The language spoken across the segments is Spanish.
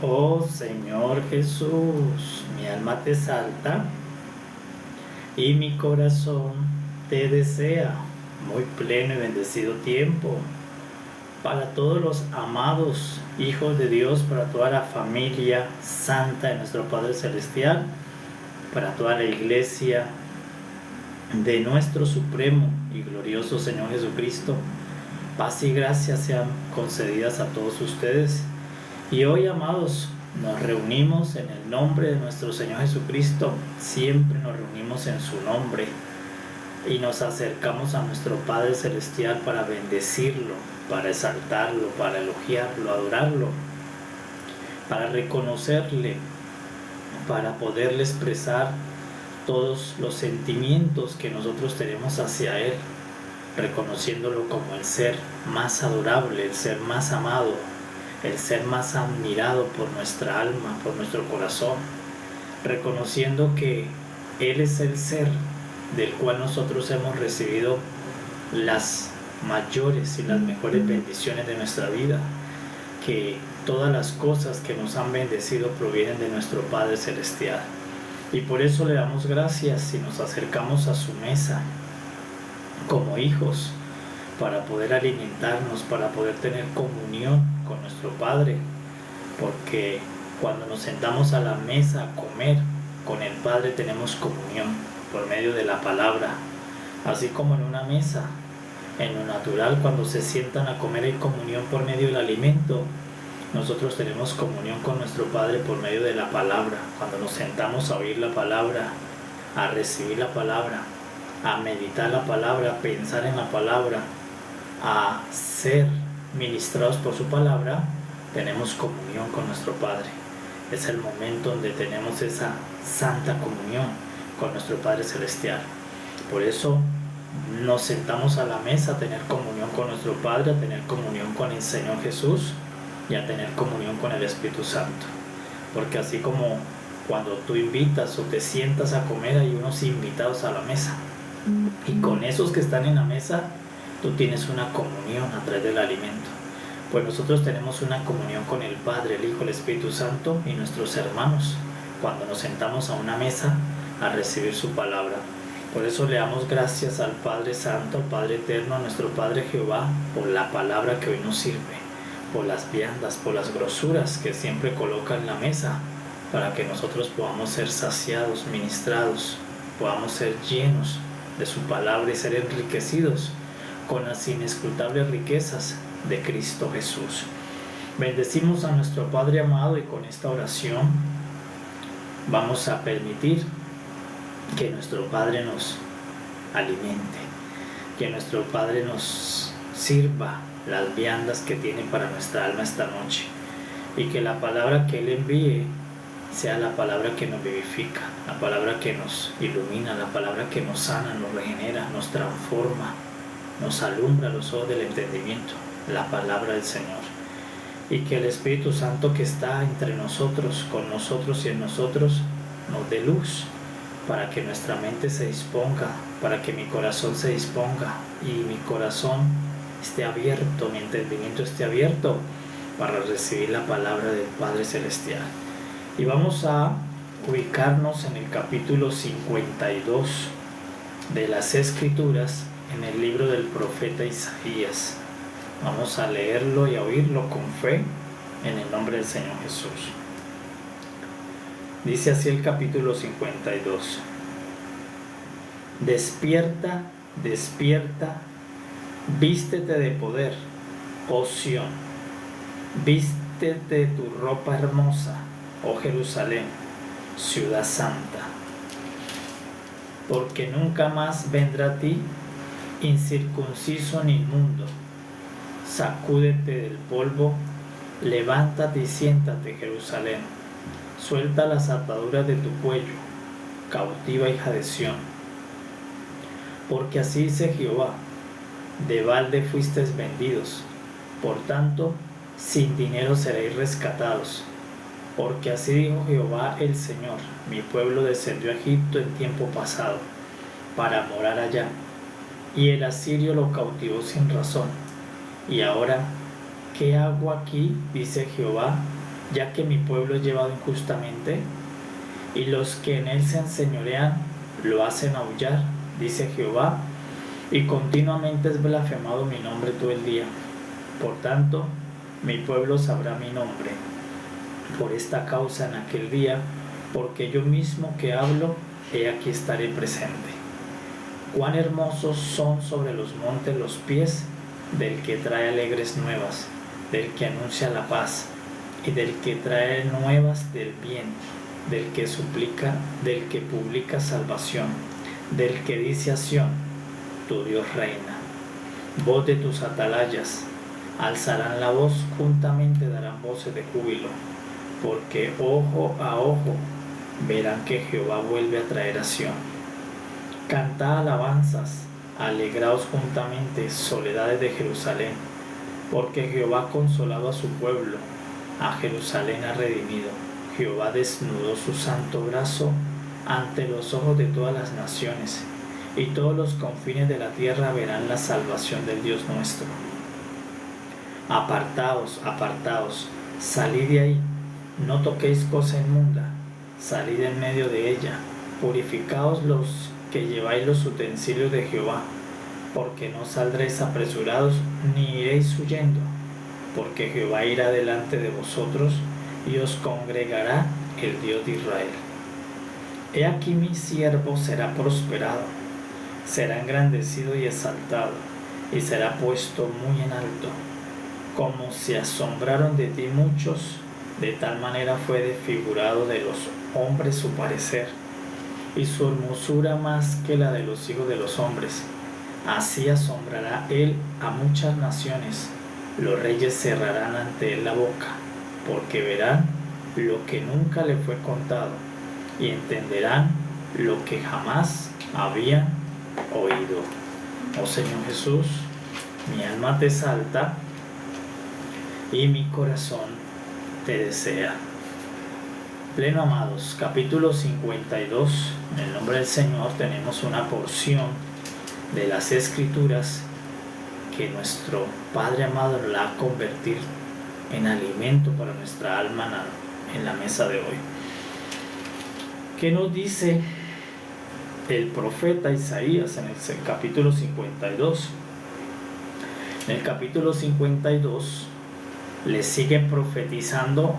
Oh Señor Jesús, mi alma te exalta y mi corazón te desea. Muy pleno y bendecido tiempo para todos los amados hijos de Dios, para toda la familia santa de nuestro Padre Celestial, para toda la iglesia de nuestro supremo y glorioso Señor Jesucristo. Paz y gracia sean concedidas a todos ustedes. Y hoy, amados, nos reunimos en el nombre de nuestro Señor Jesucristo. Siempre nos reunimos en su nombre y nos acercamos a nuestro Padre Celestial para bendecirlo, para exaltarlo, para elogiarlo, adorarlo, para reconocerle, para poderle expresar todos los sentimientos que nosotros tenemos hacia Él, reconociéndolo como el ser más adorable, el ser más amado, el ser más admirado por nuestra alma, por nuestro corazón, reconociendo que Él es el ser del cual nosotros hemos recibido las mayores y las mejores bendiciones de nuestra vida, que todas las cosas que nos han bendecido provienen de nuestro Padre Celestial. Y por eso le damos gracias y nos acercamos a su mesa como hijos, para poder alimentarnos, para poder tener comunión con nuestro Padre, porque cuando nos sentamos a la mesa a comer con el Padre tenemos comunión por medio de la palabra, así como en una mesa, en lo natural, cuando se sientan a comer hay comunión por medio del alimento. Nosotros tenemos comunión con nuestro Padre por medio de la palabra, cuando nos sentamos a oír la palabra, a recibir la palabra, a meditar la palabra, a pensar en la palabra, a ser ministrados por su palabra, tenemos comunión con nuestro Padre. Es el momento donde tenemos esa santa comunión con nuestro Padre Celestial. Por eso nos sentamos a la mesa a tener comunión con nuestro Padre, a tener comunión con el Señor Jesús y a tener comunión con el Espíritu Santo. Porque así como cuando tú invitas o te sientas a comer, hay unos invitados a la mesa, y con esos que están en la mesa tú tienes una comunión a través del alimento. Pues nosotros tenemos una comunión con el Padre, el Hijo, el Espíritu Santo y nuestros hermanos cuando nos sentamos a una mesa a recibir su palabra. Por eso le damos gracias al Padre Santo, al Padre Eterno, a nuestro Padre Jehová, por la palabra que hoy nos sirve, por las viandas, por las grosuras que siempre coloca en la mesa, para que nosotros podamos ser saciados, ministrados, podamos ser llenos de su palabra y ser enriquecidos con las inescrutables riquezas de Cristo Jesús. Bendecimos a nuestro Padre amado y con esta oración vamos a permitir que nuestro Padre nos alimente, que nuestro Padre nos sirva las viandas que tiene para nuestra alma esta noche, y que la palabra que Él envíe sea la palabra que nos vivifica, la palabra que nos ilumina, la palabra que nos sana, nos regenera, nos transforma, nos alumbra los ojos del entendimiento, la palabra del Señor. Y que el Espíritu Santo que está entre nosotros, con nosotros y en nosotros, nos dé luz, para que nuestra mente se disponga, para que mi corazón se disponga y mi corazón esté abierto, mi entendimiento esté abierto para recibir la palabra del Padre Celestial. Y vamos a ubicarnos en el capítulo 52 de las Escrituras, en el libro del profeta Isaías. Vamos a leerlo y a oírlo con fe en el nombre del Señor Jesús. Dice así el capítulo 52. Despierta, despierta, vístete de poder, oh Sión, vístete de tu ropa hermosa, oh Jerusalén, ciudad santa. Porque nunca más vendrá a ti incircunciso ni inmundo. Sacúdete del polvo, levántate y siéntate, Jerusalén. Suelta las ataduras de tu cuello, cautiva hija de Sión. Porque así dice Jehová: de balde fuisteis vendidos, por tanto sin dinero seréis rescatados. Porque así dijo Jehová el Señor: mi pueblo descendió a Egipto en tiempo pasado, para morar allá, y el asirio lo cautivó sin razón. Y ahora, ¿qué hago aquí? Dice Jehová, ya que mi pueblo es llevado injustamente, y los que en él se enseñorean lo hacen aullar, dice Jehová, y continuamente es blasfemado mi nombre todo el día. Por tanto, mi pueblo sabrá mi nombre. Por esta causa en aquel día, porque yo mismo que hablo, he aquí estaré presente. Cuán hermosos son sobre los montes los pies del que trae alegres nuevas, del que anuncia la paz, y del que trae nuevas del bien, del que suplica, del que publica salvación, del que dice a Sión, tu Dios reina. Voz de tus atalayas, alzarán la voz, juntamente darán voces de júbilo, porque ojo a ojo verán que Jehová vuelve a traer a Sión. Cantad alabanzas, alegraos juntamente, soledades de Jerusalén, porque Jehová ha consolado a su pueblo, a Jerusalén ha redimido. Jehová desnudó su santo brazo ante los ojos de todas las naciones, y todos los confines de la tierra verán la salvación del Dios nuestro. Apartaos, apartaos, salid de ahí, no toquéis cosa inmunda, salid en medio de ella, purificaos los que lleváis los utensilios de Jehová, porque no saldréis apresurados ni iréis huyendo, porque Jehová irá delante de vosotros y os congregará el Dios de Israel. He aquí mi siervo será prosperado, será engrandecido y exaltado, y será puesto muy en alto. Como se asombraron de ti muchos, de tal manera fue desfigurado de los hombres su parecer, y su hermosura más que la de los hijos de los hombres. Así asombrará él a muchas naciones, los reyes cerrarán ante él la boca, porque verán lo que nunca le fue contado, y entenderán lo que jamás habían oído. Oh Señor Jesús, mi alma te exalta y mi corazón te desea. Pleno, amados, capítulo 52. En el nombre del Señor tenemos una porción de las Escrituras que nuestro Padre amado la va a convertir en alimento para nuestra alma en la mesa de hoy. ¿Qué nos dice el profeta Isaías en el capítulo 52? En el capítulo 52 le sigue profetizando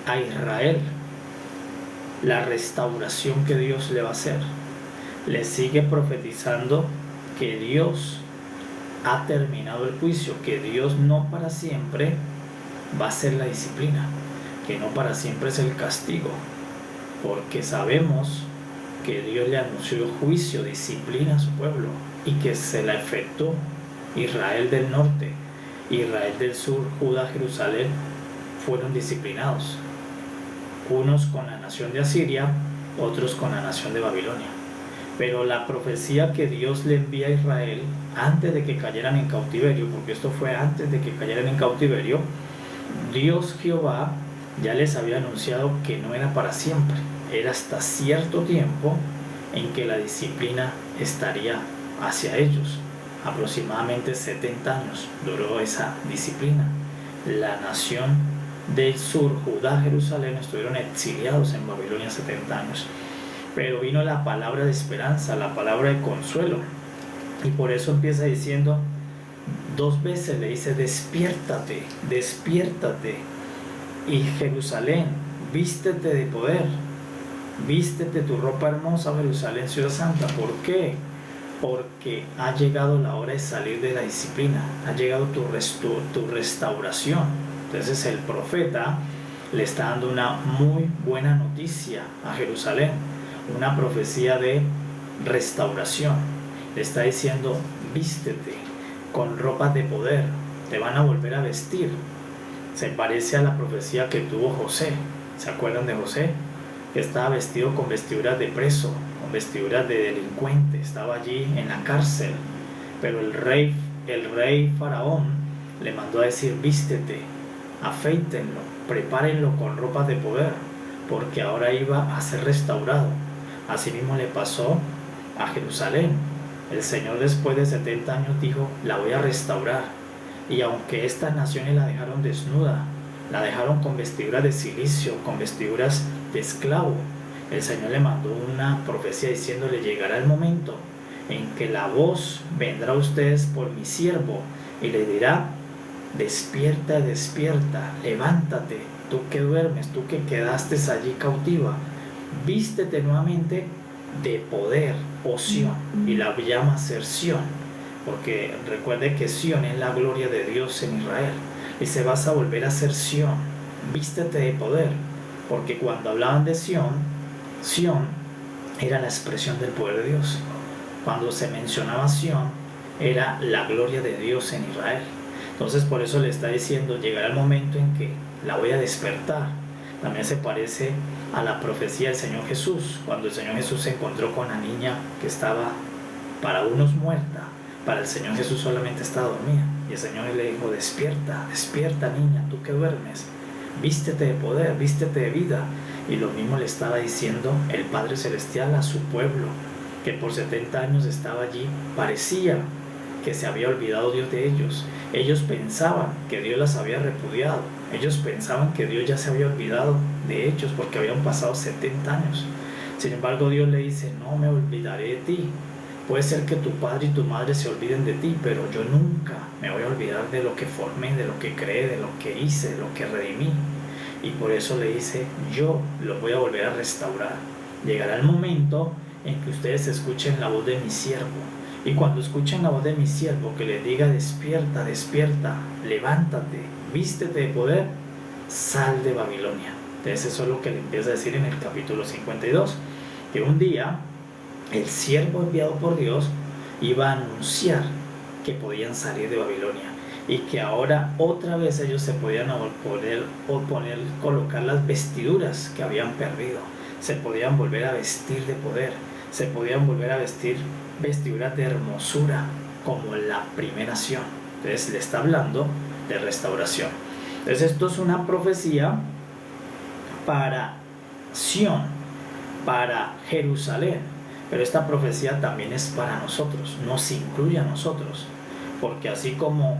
a Israel la restauración que Dios le va a hacer. Le sigue profetizando que Dios ha terminado el juicio, que Dios no para siempre va a ser la disciplina, que no para siempre es el castigo, porque sabemos que Dios le anunció juicio, disciplina a su pueblo, y que se la efectuó. Israel del norte, Israel del sur, Judá, Jerusalén fueron disciplinados, unos con la nación de Asiria, otros con la nación de Babilonia. Pero la profecía que Dios le envía a Israel antes de que cayeran en cautiverio, porque esto fue antes de que cayeran en cautiverio, Dios Jehová ya les había anunciado que no era para siempre, era hasta cierto tiempo en que la disciplina estaría hacia ellos. Aproximadamente 70 años duró esa disciplina. La nación del sur, Judá, Jerusalén, estuvieron exiliados en Babilonia 70 años. Pero vino la palabra de esperanza, la palabra de consuelo. Y por eso empieza diciendo, 2 veces le dice, despiértate, despiértate. Y Jerusalén, vístete de poder, vístete tu ropa hermosa, Jerusalén, ciudad santa. ¿Por qué? Porque ha llegado la hora de salir de la disciplina, ha llegado tu restauración. Entonces el profeta le está dando una muy buena noticia a Jerusalén, una profecía de restauración. Le está diciendo, vístete con ropas de poder, te van a volver a vestir. Se parece a la profecía que tuvo José. ¿Se acuerdan de José? Que estaba vestido con vestiduras de preso, con vestiduras de delincuente, estaba allí en la cárcel, pero el rey faraón le mandó a decir, vístete, afeítenlo, prepárenlo con ropas de poder, porque ahora iba a ser restaurado. Así mismo le pasó a Jerusalén. El Señor después de 70 años dijo, la voy a restaurar, y aunque estas naciones la dejaron desnuda, La dejaron con vestiduras de cilicio, con vestiduras de esclavo. El Señor le mandó una profecía diciéndole: llegará el momento en que la voz vendrá a ustedes por mi siervo y le dirá: despierta, despierta, levántate, tú que duermes, tú que quedaste allí cautiva, vístete nuevamente de poder, o Sión, y la llama ser Sión, porque recuerde que Sión es la gloria de Dios en Israel, y se vas a volver a ser Sión, vístete de poder, porque cuando hablaban de Sión, Sión era la expresión del poder de Dios. Cuando se mencionaba Sión, era la gloria de Dios en Israel. Entonces por eso le está diciendo: llegará el momento en que la voy a despertar. También se parece a la profecía del Señor Jesús, cuando el Señor Jesús se encontró con la niña que estaba para unos muerta, para el Señor Jesús solamente estaba dormida, y el Señor le dijo: despierta, despierta niña, tú que duermes, vístete de poder, vístete de vida. Y lo mismo le estaba diciendo el Padre Celestial a su pueblo, que por 70 años estaba allí. Parecía que se había olvidado Dios de ellos. Ellos pensaban que Dios las había repudiado. Ellos pensaban que Dios ya se había olvidado de ellos porque habían pasado 70 años. Sin embargo, Dios le dice: no me olvidaré de ti. Puede ser que tu padre y tu madre se olviden de ti, pero yo nunca me voy a olvidar de lo que formé, de lo que creé, de lo que hice, de lo que redimí. Y por eso le dice: yo los voy a volver a restaurar. Llegará el momento en que ustedes escuchen la voz de mi siervo. Y cuando escuchen la voz de mi siervo, que les diga: despierta, despierta, levántate, vístete de poder, sal de Babilonia. Entonces eso es lo que le empieza a decir en el capítulo 52, que un día el siervo enviado por Dios iba a anunciar que podían salir de Babilonia, y que ahora otra vez ellos se podían colocar las vestiduras que habían perdido, se podían volver a vestir de poder, se podían volver a vestir vestiduras de hermosura como la primera Sión. Entonces le está hablando de restauración. Entonces esto es una profecía para Sión, para Jerusalén, pero esta profecía también es para nosotros, nos incluye a nosotros, porque así como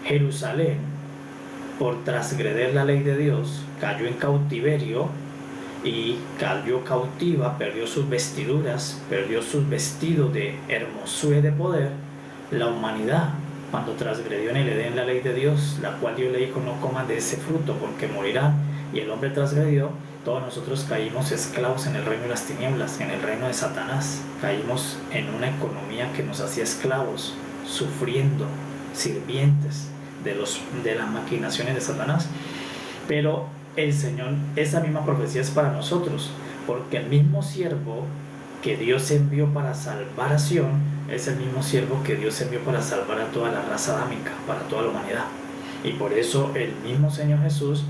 Jerusalén, por transgredir la ley de Dios, cayó en cautiverio y cayó cautiva, perdió sus vestiduras, perdió sus vestidos de hermosura y de poder, la humanidad, cuando transgredió en el Edén la ley de Dios, la cual Dios le dijo: no coman de ese fruto porque morirán, y el hombre transgredió, todos nosotros caímos esclavos en el reino de las tinieblas, en el reino de Satanás. Caímos en una economía que nos hacía esclavos, sufriendo, sirvientes de las maquinaciones de Satanás. Pero el Señor, esa misma profecía es para nosotros, porque el mismo siervo que Dios envió para salvar a Sión es el mismo siervo que Dios envió para salvar a toda la raza adámica, para toda la humanidad. Y por eso el mismo Señor Jesús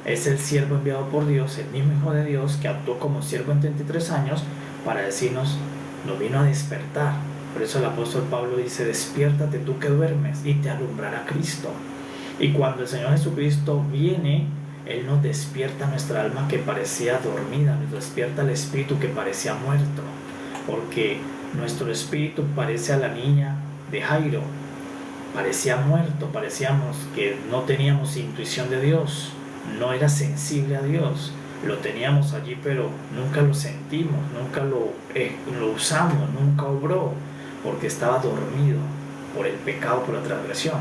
es el siervo enviado por Dios, el mismo Hijo de Dios que actuó como siervo en 33 años para decirnos: nos vino a despertar. Por eso el apóstol Pablo dice: despiértate tú que duermes y te alumbrará Cristo. Y cuando el Señor Jesucristo viene, Él nos despierta nuestra alma que parecía dormida, nos despierta el espíritu que parecía muerto, porque nuestro espíritu parece a la niña de Jairo, parecía muerto, parecíamos que no teníamos intuición de Dios, no era sensible a Dios, lo teníamos allí pero nunca lo sentimos, nunca lo usamos, nunca obró, porque estaba dormido por el pecado, por la transgresión.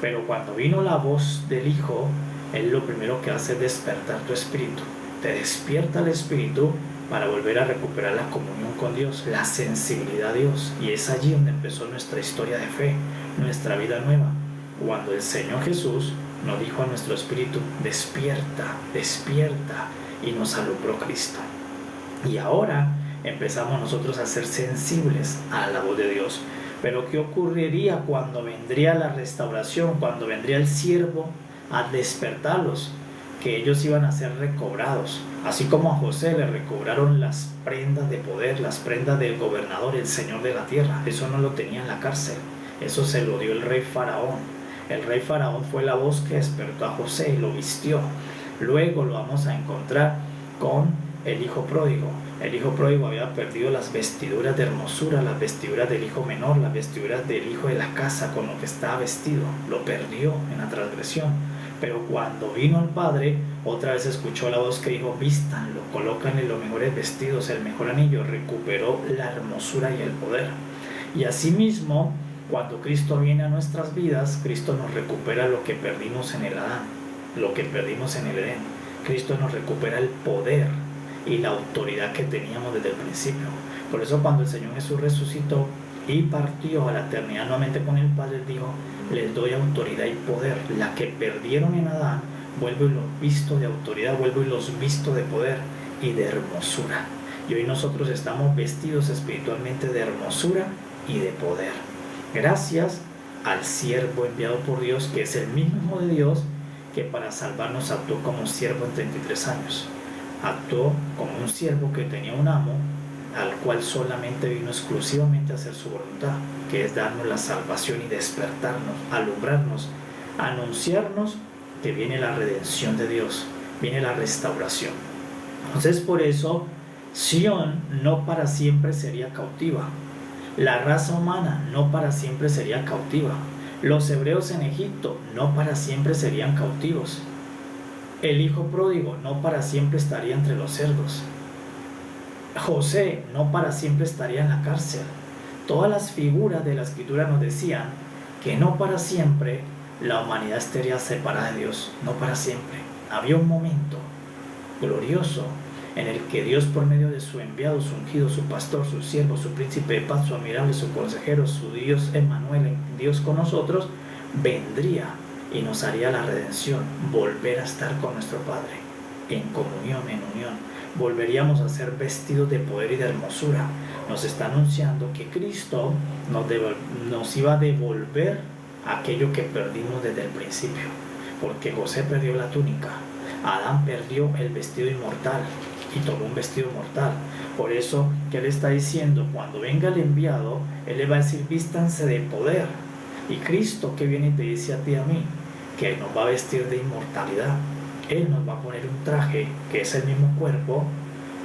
Pero cuando vino la voz del Hijo, Él lo primero que hace es despertar tu espíritu, te despierta el espíritu para volver a recuperar la comunión con Dios, la sensibilidad a Dios, y es allí donde empezó nuestra historia de fe, nuestra vida nueva, cuando el Señor Jesús nos dijo a nuestro espíritu: despierta, despierta, y nos alumbró Cristo. Y ahora empezamos nosotros a ser sensibles a la voz de Dios. Pero ¿qué ocurriría cuando vendría la restauración, cuando vendría el siervo a despertarlos? Que ellos iban a ser recobrados, así como a José le recobraron las prendas de poder, las prendas del gobernador, el señor de la tierra. Eso no lo tenía en la cárcel, eso se lo dio el rey Faraón. El rey Faraón fue la voz que despertó a José y lo vistió. Luego lo vamos a encontrar con el hijo pródigo. El hijo pródigo había perdido las vestiduras de hermosura, las vestiduras del hijo menor, las vestiduras del hijo de la casa con lo que estaba vestido. Lo perdió en la transgresión. Pero cuando vino al Padre, otra vez escuchó la voz que dijo: vístanlo, colócanle los mejores vestidos, el mejor anillo. Recuperó la hermosura y el poder. Y asimismo, cuando Cristo viene a nuestras vidas, Cristo nos recupera lo que perdimos en el Adán, lo que perdimos en el Edén. Cristo nos recupera el poder y la autoridad que teníamos desde el principio. Por eso cuando el Señor Jesús resucitó y partió a la eternidad nuevamente con el Padre, Él dijo: les doy autoridad y poder. La que perdieron en Adán, vuelvo y los visto de autoridad, vuelvo y los visto de poder y de hermosura. Y hoy nosotros estamos vestidos espiritualmente de hermosura y de poder, gracias al siervo enviado por Dios, que es el mismo de Dios, que para salvarnos actuó como siervo en 33 años. Actuó como un siervo que tenía un amo, al cual solamente vino exclusivamente a hacer su voluntad, que es darnos la salvación y despertarnos, alumbrarnos, anunciarnos que viene la redención de Dios, viene la restauración. Entonces, por eso Sión no para siempre sería cautiva, la raza humana no para siempre sería cautiva, los hebreos en Egipto no para siempre serían cautivos, el hijo pródigo no para siempre estaría entre los cerdos, José no para siempre estaría en la cárcel. Todas las figuras de la escritura nos decían que no para siempre la humanidad estaría separada de Dios, no para siempre. Había un momento glorioso en el que Dios, por medio de su enviado, su ungido, su pastor, su siervo, su príncipe de paz, su admirable, su consejero, su Dios Emmanuel, Dios con nosotros, vendría y nos haría la redención, volver a estar con nuestro Padre, en comunión, en unión. Volveríamos a ser vestidos de poder y de hermosura. Nos está anunciando que Cristo nos iba a devolver aquello que perdimos desde el principio, porque José perdió la túnica, Adán perdió el vestido inmortal y tomó un vestido mortal. Por eso que Él está diciendo, cuando venga el enviado, Él le va a decir: vístanse de poder. Y Cristo, que viene y te dice a ti y a mí, que nos va a vestir de inmortalidad. Él nos va a poner un traje que es el mismo cuerpo,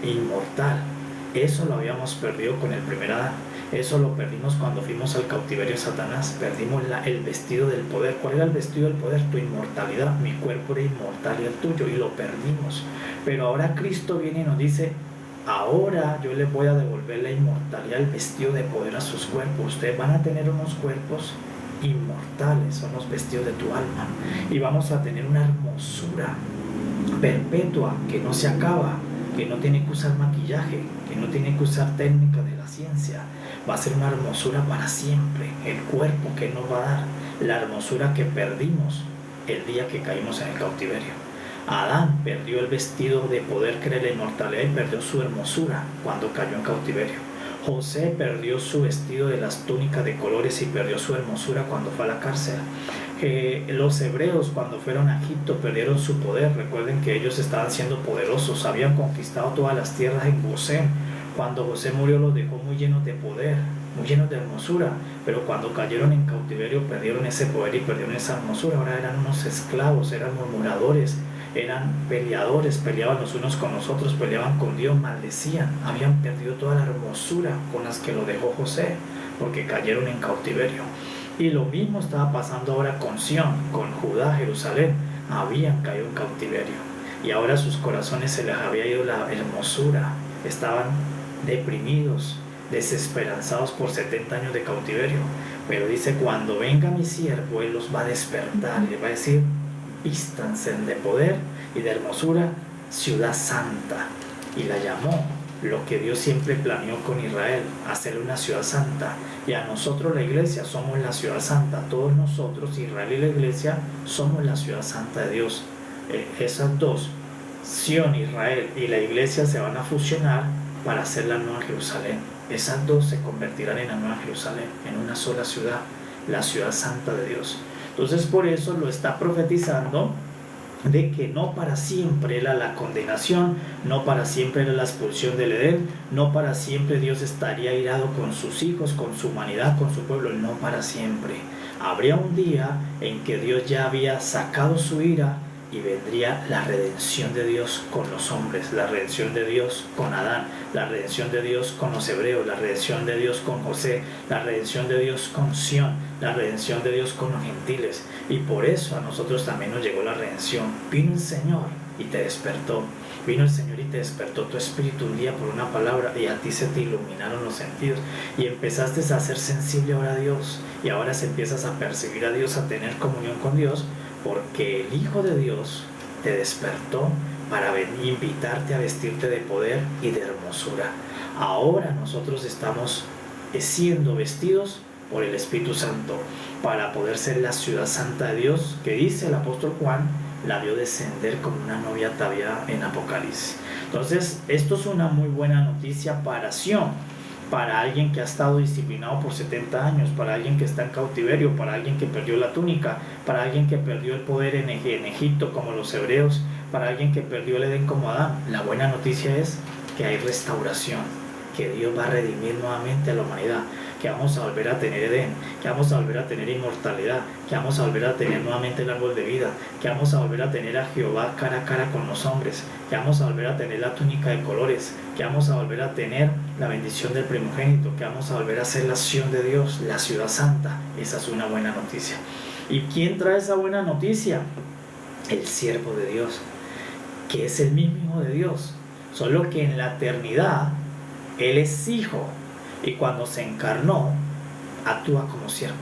inmortal. Eso lo habíamos perdido con el primer Adán. Eso lo perdimos cuando fuimos al cautiverio de Satanás. Perdimos el vestido del poder. ¿Cuál era el vestido del poder? Tu inmortalidad. Mi cuerpo era inmortal y el tuyo, y lo perdimos. Pero ahora Cristo viene y nos dice: ahora yo les voy a devolver la inmortalidad, el vestido de poder a sus cuerpos. Ustedes van a tener unos cuerpos inmortales, son los vestidos de tu alma, y vamos a tener una hermosura perpetua que no se acaba, que no tiene que usar maquillaje, que no tiene que usar técnica de la ciencia. Va a ser una hermosura para siempre, el cuerpo que nos va a dar, la hermosura que perdimos el día que caímos en el cautiverio. Adán perdió el vestido de poder, que era la inmortalidad, y perdió su hermosura cuando cayó en cautiverio. José perdió su vestido de las túnicas de colores y perdió su hermosura cuando fue a la cárcel. Los hebreos, cuando fueron a Egipto, perdieron su poder. Recuerden que ellos estaban siendo poderosos, habían conquistado todas las tierras en Gosén. Cuando José murió, los dejó muy llenos de poder, muy llenos de hermosura, pero cuando cayeron en cautiverio perdieron ese poder y perdieron esa hermosura. Ahora eran unos esclavos, eran murmuradores, eran peleadores, peleaban los unos con los otros, peleaban con Dios, maldecían. Habían perdido toda la hermosura con las que lo dejó José, porque cayeron en cautiverio. Y lo mismo estaba pasando ahora con Sión, con Judá, Jerusalén. Habían caído en cautiverio y ahora a sus corazones se les había ido la hermosura. Estaban deprimidos, desesperanzados por 70 años de cautiverio. Pero dice: cuando venga mi siervo, Él los va a despertar y les va a decir: vístanse de poder y de hermosura, ciudad santa. Y la llamó, lo que Dios siempre planeó con Israel, hacer una ciudad santa. Y a nosotros, la iglesia, somos la ciudad santa. Todos nosotros, Israel y la iglesia, somos la ciudad santa de Dios. Esas dos, Sión, Israel y la iglesia, se van a fusionar para hacer la nueva Jerusalén. Esas dos se convertirán en la nueva Jerusalén, en una sola ciudad, la ciudad santa de Dios. Entonces, por eso lo está profetizando, de que no para siempre era la condenación, no para siempre era la expulsión del Edén, no para siempre Dios estaría irado con sus hijos, con su humanidad, con su pueblo, no para siempre. Habría un día en que Dios ya había sacado su ira y vendría la redención de Dios con los hombres, la redención de Dios con Adán, la redención de Dios con los hebreos, la redención de Dios con José, la redención de Dios con Sión, la redención de Dios con los gentiles. Y por eso a nosotros también nos llegó la redención. Vino el Señor y te despertó. Vino el Señor y te despertó tu espíritu un día por una palabra, y a ti se te iluminaron los sentidos y empezaste a ser sensible ahora a Dios, y ahora se empiezas a percibir a Dios, a tener comunión con Dios, porque el Hijo de Dios te despertó para invitarte a vestirte de poder y de hermosura. Ahora nosotros estamos siendo vestidos por el Espíritu Santo para poder ser la ciudad santa de Dios, que dice el apóstol Juan la vio descender como una novia ataviada en Apocalipsis. Entonces esto es una muy buena noticia para Sión, para alguien que ha estado disciplinado por 70 años, para alguien que está en cautiverio, para alguien que perdió la túnica, para alguien que perdió el poder en Egipto como los hebreos, para alguien que perdió el Edén como Adán. La buena noticia es que hay restauración, que Dios va a redimir nuevamente a la humanidad, que vamos a volver a tener Edén, que vamos a volver a tener inmortalidad, que vamos a volver a tener nuevamente el árbol de vida, que vamos a volver a tener a Jehová cara a cara con los hombres, que vamos a volver a tener la túnica de colores, que vamos a volver a tener la bendición del primogénito, que vamos a volver a ser la Sión de Dios, la ciudad santa. Esa es una buena noticia. ¿Y quién trae esa buena noticia? El siervo de Dios, que es el mismo Hijo de Dios, solo que en la eternidad Él es Hijo, y cuando se encarnó actúa como siervo.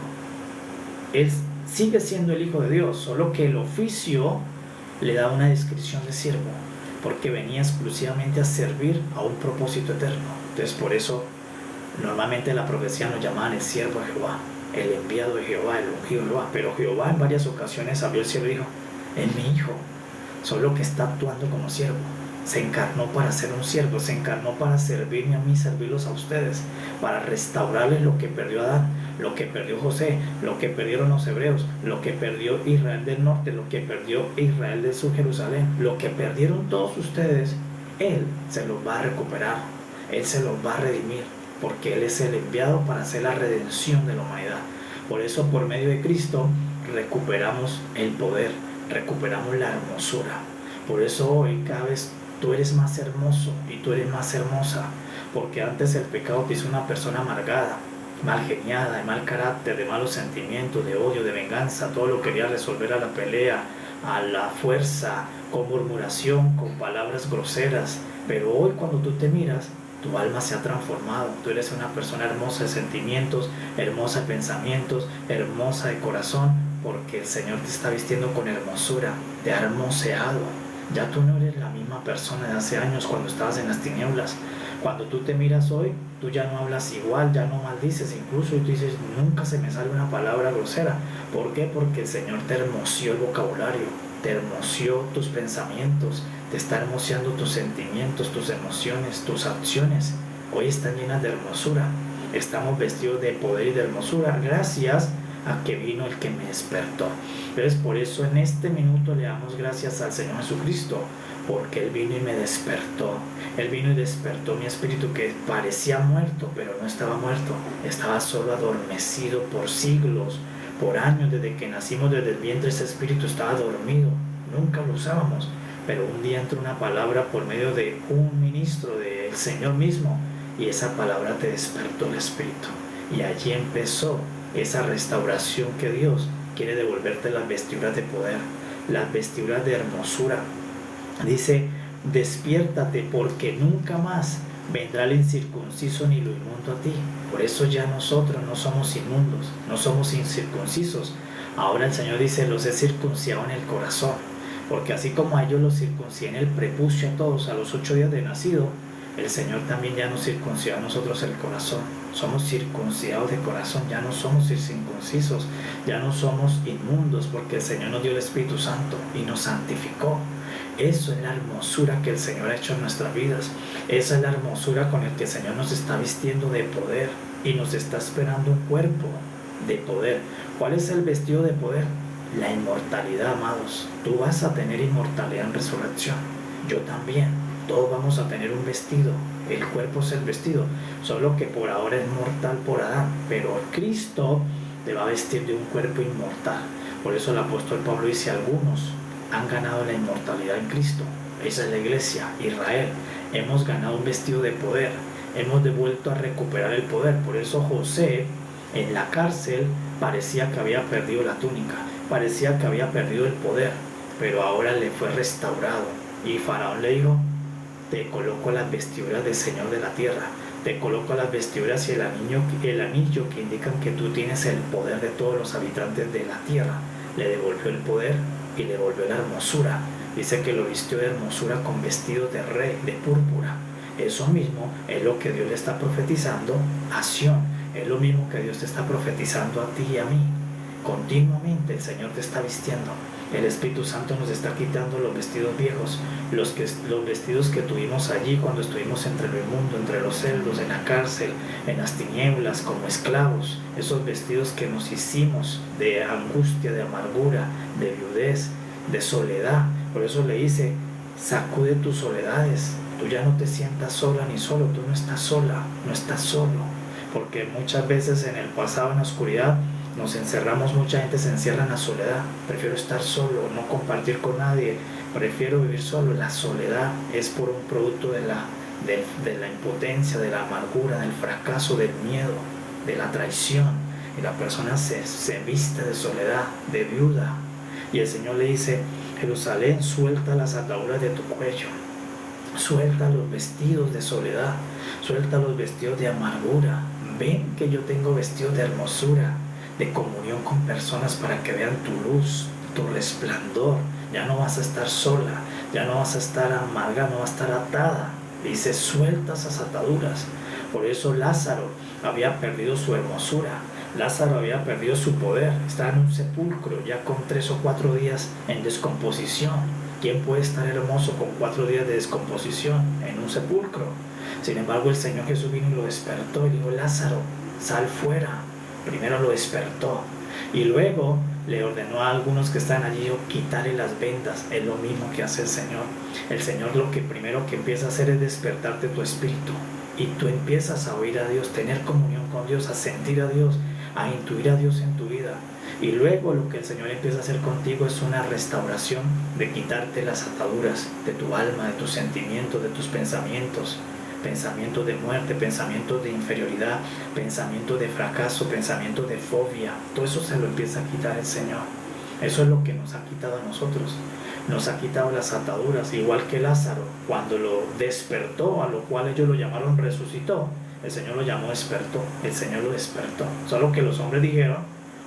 Él sigue siendo el Hijo de Dios, solo que el oficio le da una descripción de siervo, porque venía exclusivamente a servir a un propósito eterno. Entonces por eso normalmente la profecía nos llamaban el siervo de Jehová, el enviado de Jehová, el ungido de Jehová. Pero Jehová en varias ocasiones abrió el cielo y dijo: es mi Hijo, solo que está actuando como siervo. Se encarnó para ser un siervo, se encarnó para servirme a mí, servirlos a ustedes, para restaurarles lo que perdió Adán, lo que perdió José, lo que perdieron los hebreos, lo que perdió Israel del norte, lo que perdió Israel del sur, Jerusalén, lo que perdieron todos ustedes. Él se los va a recuperar, Él se los va a redimir, porque Él es el enviado para hacer la redención de la humanidad. Por eso, por medio de Cristo, recuperamos el poder, recuperamos la hermosura. Por eso hoy cada vez tú eres más hermoso y tú eres más hermosa, porque antes el pecado te hizo una persona amargada, mal geniada, de mal carácter, de malos sentimientos, de odio, de venganza. Todo lo quería resolver a la pelea, a la fuerza, con murmuración, con palabras groseras. Pero hoy, cuando tú te miras, tu alma se ha transformado. Tú eres una persona hermosa de sentimientos, hermosa de pensamientos, hermosa de corazón, porque el Señor te está vistiendo con hermosura, te ha hermoseado. Ya tú no eres la misma persona de hace años cuando estabas en las tinieblas. Cuando tú te miras hoy, tú ya no hablas igual, ya no maldices, incluso y tú dices: nunca se me sale una palabra grosera. ¿Por qué? Porque el Señor te hermoseó el vocabulario, te hermoseó tus pensamientos, te está hermoseando tus sentimientos, tus emociones, tus acciones. Hoy están llenas de hermosura. Estamos vestidos de poder y de hermosura gracias a que vino el que me despertó. Entonces por eso en este minuto le damos gracias al Señor Jesucristo, porque Él vino y me despertó. Él vino y despertó mi espíritu, que parecía muerto, pero no estaba muerto, estaba solo adormecido por siglos, por años. Desde que nacimos, desde el vientre, ese espíritu estaba dormido, nunca lo usábamos. Pero un día entró una palabra por medio de un ministro del Señor mismo, y esa palabra te despertó el espíritu, y allí empezó esa restauración que Dios quiere devolverte, las vestiduras de poder, las vestiduras de hermosura. Dice: despiértate, porque nunca más vendrá el incircunciso ni lo inmundo a ti. Por eso ya nosotros no somos inmundos, no somos incircuncisos. Ahora el Señor dice: los he circuncidado en el corazón, porque así como a ellos los circuncidé en el prepucio a todos a los 8 días de nacido, el Señor también ya nos circuncidó a nosotros el corazón. Somos circuncidados de corazón, ya no somos incircuncisos, ya no somos inmundos, porque el Señor nos dio el Espíritu Santo y nos santificó. Eso es la hermosura que el Señor ha hecho en nuestras vidas. Esa es la hermosura con la que el Señor nos está vistiendo de poder y nos está esperando un cuerpo de poder. ¿Cuál es el vestido de poder? La inmortalidad, amados. Tú vas a tener inmortalidad en resurrección. Yo también. Todos vamos a tener un vestido. El cuerpo es el vestido, solo que por ahora es mortal por Adán, pero Cristo te va a vestir de un cuerpo inmortal. Por eso el apóstol Pablo dice: algunos han ganado la inmortalidad en Cristo. Esa es la iglesia, Israel. Hemos ganado un vestido de poder, hemos devuelto a recuperar el poder. Por eso José en la cárcel parecía que había perdido la túnica, parecía que había perdido el poder, pero ahora le fue restaurado. Y Faraón le dijo: te coloco las vestiduras del Señor de la tierra, te coloco las vestiduras y el anillo que indican que tú tienes el poder de todos los habitantes de la tierra. Le devolvió el poder y le devolvió la hermosura. Dice que lo vistió de hermosura con vestidos de rey, de púrpura. Eso mismo es lo que Dios le está profetizando a Sión. Es lo mismo que Dios te está profetizando a ti y a mí. Continuamente el Señor te está vistiendo. El Espíritu Santo nos está quitando los vestidos viejos, los vestidos que tuvimos allí cuando estuvimos entre lo inmundo, entre los cerdos, en la cárcel, en las tinieblas, como esclavos. Esos vestidos que nos hicimos de angustia, de amargura, de viudez, de soledad. Por eso le dice: sacude tus soledades. Tú ya no te sientas sola ni solo, tú no estás sola, no estás solo. Porque muchas veces en el pasado, en la oscuridad, nos encerramos, mucha gente se encierra en la soledad. Prefiero estar solo, no compartir con nadie, prefiero vivir solo. La soledad es por un producto de la impotencia, de la amargura, del fracaso, del miedo, de la traición. Y la persona se viste de soledad, de viuda. Y el Señor le dice: Jerusalén, suelta las ataduras de tu cuello, suelta los vestidos de soledad, suelta los vestidos de amargura. Ven que yo tengo vestidos de hermosura, de comunión con personas, para que vean tu luz, tu resplandor. Ya no vas a estar sola, ya no vas a estar amarga, no vas a estar atada. Dice: suelta esas ataduras. Por eso Lázaro había perdido su hermosura, Lázaro había perdido su poder, estaba en un sepulcro ya con 3 o 4 días en descomposición. ¿Quién puede estar hermoso con 4 días de descomposición en un sepulcro? Sin embargo, el Señor Jesús vino y lo despertó y dijo: Lázaro, sal fuera. Primero lo despertó y luego le ordenó a algunos que están allí quitarle las vendas. Es lo mismo que hace el Señor. El Señor lo que primero que empieza a hacer es despertarte tu espíritu, y tú empiezas a oír a Dios, tener comunión con Dios, a sentir a Dios, a intuir a Dios en tu vida. Y luego lo que el Señor empieza a hacer contigo es una restauración, de quitarte las ataduras de tu alma, de tus sentimientos, de tus pensamientos de muerte, pensamientos de inferioridad, pensamientos de fracaso, pensamientos de fobia. Todo eso se lo empieza a quitar el Señor. Eso es lo que nos ha quitado a nosotros. Nos ha quitado las ataduras, igual que Lázaro, cuando lo despertó, a lo cual ellos lo llamaron resucitó. El Señor lo llamó despertó, el Señor lo despertó. Solo que los hombres dijeron: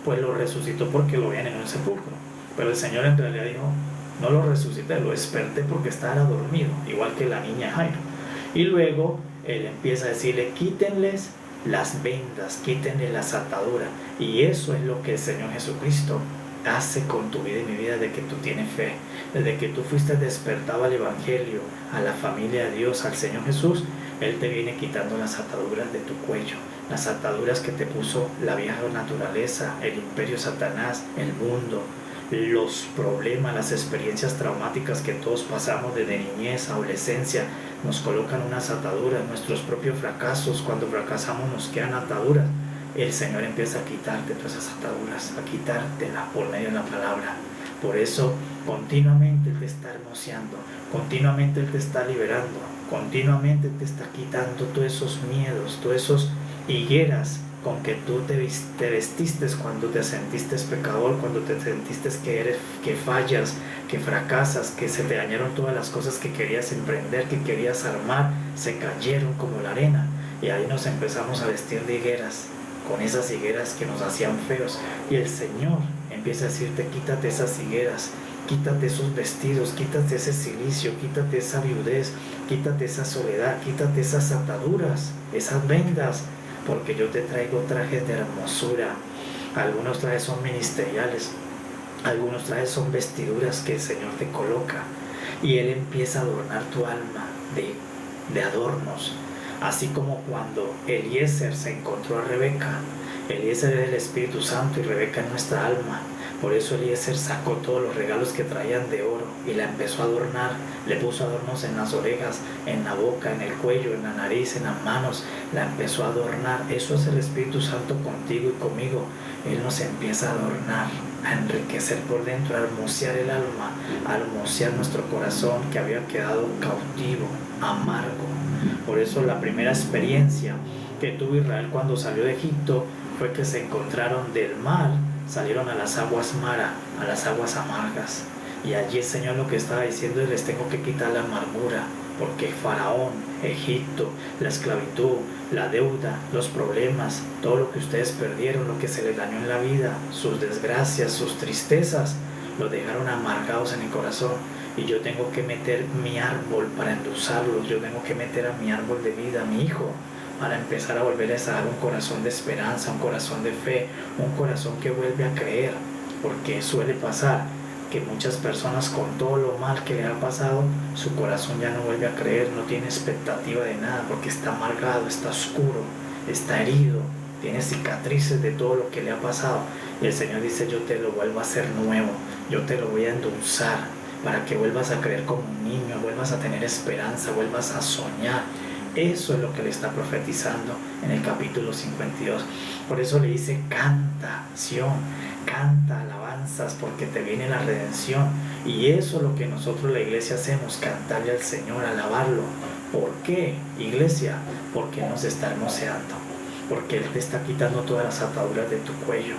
pues lo resucitó porque lo veían en un sepulcro. Pero el Señor en realidad dijo: no lo resucité, lo desperté porque estaba dormido, igual que la niña Jairo. Y luego Él empieza a decirle: quítenles las vendas, quítenle las ataduras. Y eso es lo que el Señor Jesucristo hace con tu vida y mi vida, desde que tú tienes fe, desde que tú fuiste despertado al Evangelio, a la familia de Dios, al Señor Jesús. Él te viene quitando las ataduras de tu cuello, las ataduras que te puso la vieja naturaleza, el imperio Satanás, el mundo, los problemas, las experiencias traumáticas que todos pasamos desde niñez, adolescencia. Nos colocan unas ataduras, nuestros propios fracasos. Cuando fracasamos nos quedan ataduras. El Señor empieza a quitarte todas esas ataduras, a quitártelas por medio de la palabra. Por eso continuamente Él te está hermoseando, continuamente Él te está liberando, continuamente te está quitando todos esos miedos, todos esos higueras con que tú te vestiste cuando te sentiste pecador, cuando te sentiste que fallas, que fracasas, que se te dañaron todas las cosas que querías emprender, que querías armar, se cayeron como la arena. Y ahí nos empezamos a vestir de higueras, con esas higueras que nos hacían feos. Y el Señor empieza a decirte: quítate esas higueras, quítate esos vestidos, quítate ese cilicio, quítate esa viudez, quítate esa soledad, quítate esas ataduras, esas vendas, porque yo te traigo trajes de hermosura. Algunos trajes son ministeriales, algunos trajes son vestiduras que el Señor te coloca, y Él empieza a adornar tu alma de adornos. Así como cuando Eliezer se encontró a Rebeca. Eliezer es el Espíritu Santo y Rebeca es nuestra alma. Por eso Eliezer sacó todos los regalos que traían de oro y la empezó a adornar. Le puso adornos en las orejas, en la boca, en el cuello, en la nariz, en las manos. La empezó a adornar. Eso es el Espíritu Santo contigo y conmigo. Él nos empieza a adornar a enriquecer por dentro, a hermosear el alma, a hermosear nuestro corazón que había quedado cautivo, amargo. Por eso la primera experiencia que tuvo Israel cuando salió de Egipto fue que se encontraron del mar, salieron a las aguas Mara, a las aguas amargas. Y allí el Señor lo que estaba diciendo es: les tengo que quitar la amargura, porque Faraón, Egipto, la esclavitud, la deuda, los problemas, todo lo que ustedes perdieron, lo que se les dañó en la vida, sus desgracias, sus tristezas, lo dejaron amargados en el corazón. Y yo tengo que meter mi árbol para endulzarlos, yo tengo que meter a mi árbol de vida, a mi hijo, para empezar a volverles a dar un corazón de esperanza, un corazón de fe, un corazón que vuelve a creer. Porque suele pasar que muchas personas, con todo lo mal que le ha pasado, su corazón ya no vuelve a creer, no tiene expectativa de nada, porque está amargado, está oscuro, está herido, tiene cicatrices de todo lo que le ha pasado. Y el Señor dice: yo te lo vuelvo a hacer nuevo, yo te lo voy a endulzar, para que vuelvas a creer como un niño, vuelvas a tener esperanza, vuelvas a soñar. Eso es lo que le está profetizando en el capítulo 52. Por eso le dice: canta, Sión, canta alabanzas, porque te viene la redención. Y eso es lo que nosotros, la iglesia, hacemos: cantarle al Señor, alabarlo. ¿Por qué, iglesia? Porque nos está hermoseando, porque Él te está quitando todas las ataduras de tu cuello,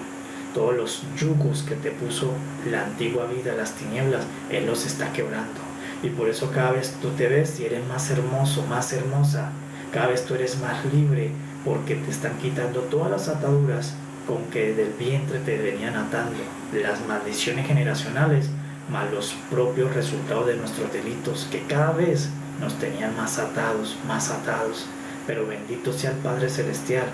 todos los yugos que te puso la antigua vida, las tinieblas. Él los está quebrando. Y por eso cada vez tú te ves y eres más hermoso, más hermosa. Cada vez tú eres más libre, porque te están quitando todas las ataduras con que desde el vientre te venían atando, las maldiciones generacionales, más los propios resultados de nuestros delitos, que cada vez nos tenían más atados, más atados. Pero bendito sea el Padre Celestial,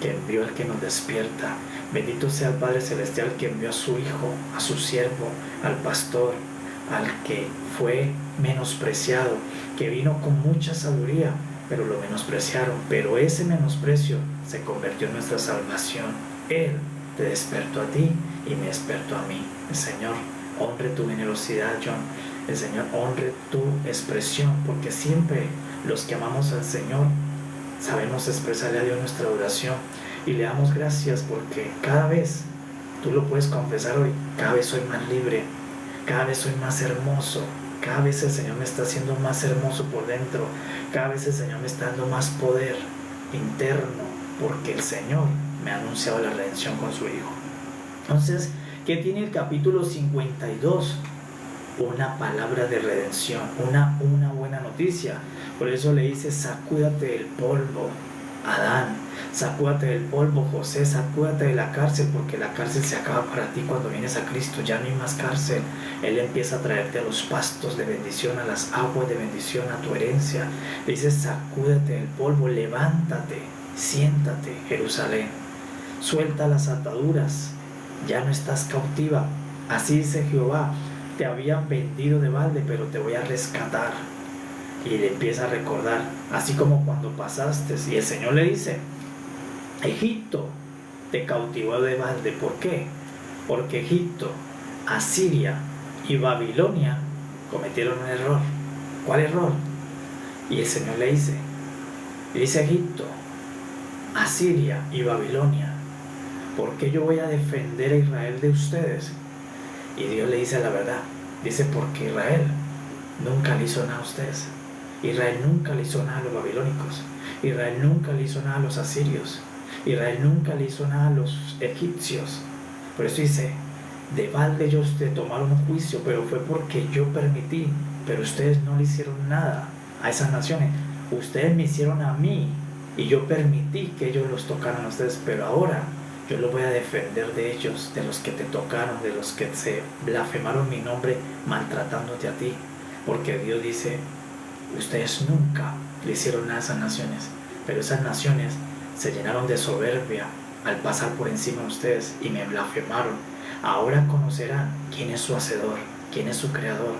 que envió al que nos despierta. Bendito sea el Padre Celestial, que envió a su Hijo, a su siervo, al pastor, al que fue menospreciado, que vino con mucha sabiduría, pero lo menospreciaron. Pero ese menosprecio se convirtió en nuestra salvación. Él te despertó a ti y me despertó a mí. El Señor honre tu generosidad, John. El Señor honre tu expresión, porque siempre los que amamos al Señor sabemos expresarle a Dios nuestra oración y le damos gracias, porque cada vez, tú lo puedes confesar hoy, cada vez soy más libre, cada vez soy más hermoso, cada vez el Señor me está haciendo más hermoso por dentro, cada vez el Señor me está dando más poder interno, porque el Señor me ha anunciado la redención con su Hijo. Entonces, ¿qué tiene el capítulo 52? Una palabra de redención, una buena noticia. Por eso le dice: sacúdate del polvo, Adán, sacúdate del polvo, José, sacúdate de la cárcel, porque la cárcel se acaba para ti cuando vienes a Cristo. Ya no hay más cárcel. Él empieza a traerte a los pastos de bendición, a las aguas de bendición, a tu herencia. Le dice: sacúdate del polvo, levántate, siéntate, Jerusalén, suelta las ataduras, ya no estás cautiva. Así dice Jehová: te habían vendido de balde, pero te voy a rescatar. Y le empieza a recordar, así como cuando pasaste. Y el Señor le dice: Egipto te cautivó de balde. ¿Por qué? Porque Egipto, Asiria y Babilonia cometieron un error. ¿Cuál error? Y el Señor le dice Egipto, Asiria y Babilonia, ¿por qué yo voy a defender a Israel de ustedes? Y Dios le dice la verdad. Dice: porque Israel nunca le hizo nada a ustedes. Israel nunca le hizo nada a los babilónicos. Israel nunca le hizo nada a los asirios. Israel nunca le hizo nada a los egipcios. Por eso dice: de balde ellos te tomaron un juicio, pero fue porque yo permití. Pero ustedes no le hicieron nada a esas naciones. Ustedes me hicieron a mí y yo permití que ellos los tocaran a ustedes. Pero ahora yo los voy a defender de ellos, de los que te tocaron, de los que se blasfemaron mi nombre maltratándote a ti. Porque Dios dice: ustedes nunca le hicieron nada a esas naciones, pero esas naciones se llenaron de soberbia al pasar por encima de ustedes y me blasfemaron. Ahora conocerán quién es su hacedor, quién es su creador,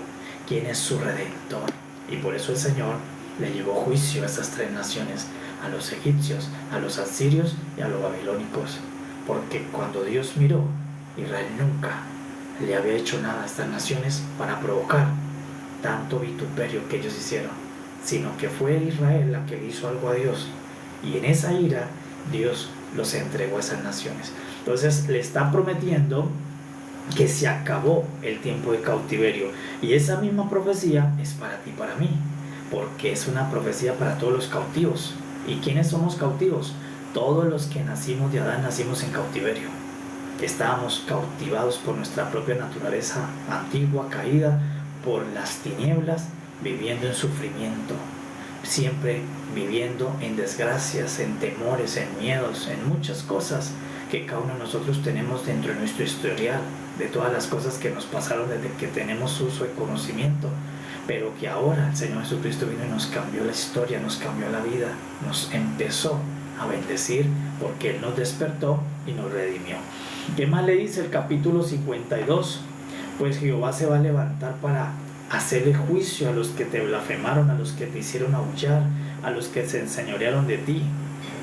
quién es su redentor. Y por eso el Señor le llevó juicio a estas tres naciones: a los egipcios, a los asirios y a los babilónicos. Porque cuando Dios miró, Israel nunca le había hecho nada a estas naciones para provocar tanto vituperio que ellos hicieron, sino que fue Israel la que le hizo algo a Dios, y en esa ira Dios los entregó a esas naciones. Entonces le está prometiendo que se acabó el tiempo de cautiverio. Y esa misma profecía es para ti y para mí, porque es una profecía para todos los cautivos. ¿Y quiénes somos cautivos? Todos los que nacimos de Adán nacimos en cautiverio. Estábamos cautivados por nuestra propia naturaleza antigua, caída, por las tinieblas, viviendo en sufrimiento, siempre viviendo en desgracias, en temores, en miedos, en muchas cosas que cada uno de nosotros tenemos dentro de nuestro historial, de todas las cosas que nos pasaron desde que tenemos uso y conocimiento, pero que ahora el Señor Jesucristo vino y nos cambió la historia, nos cambió la vida, nos empezó a bendecir porque Él nos despertó y nos redimió. ¿Qué más le dice el capítulo 52? Pues Jehová se va a levantar para hacerle juicio a los que te blasfemaron, a los que te hicieron aullar, a los que se enseñorearon de ti,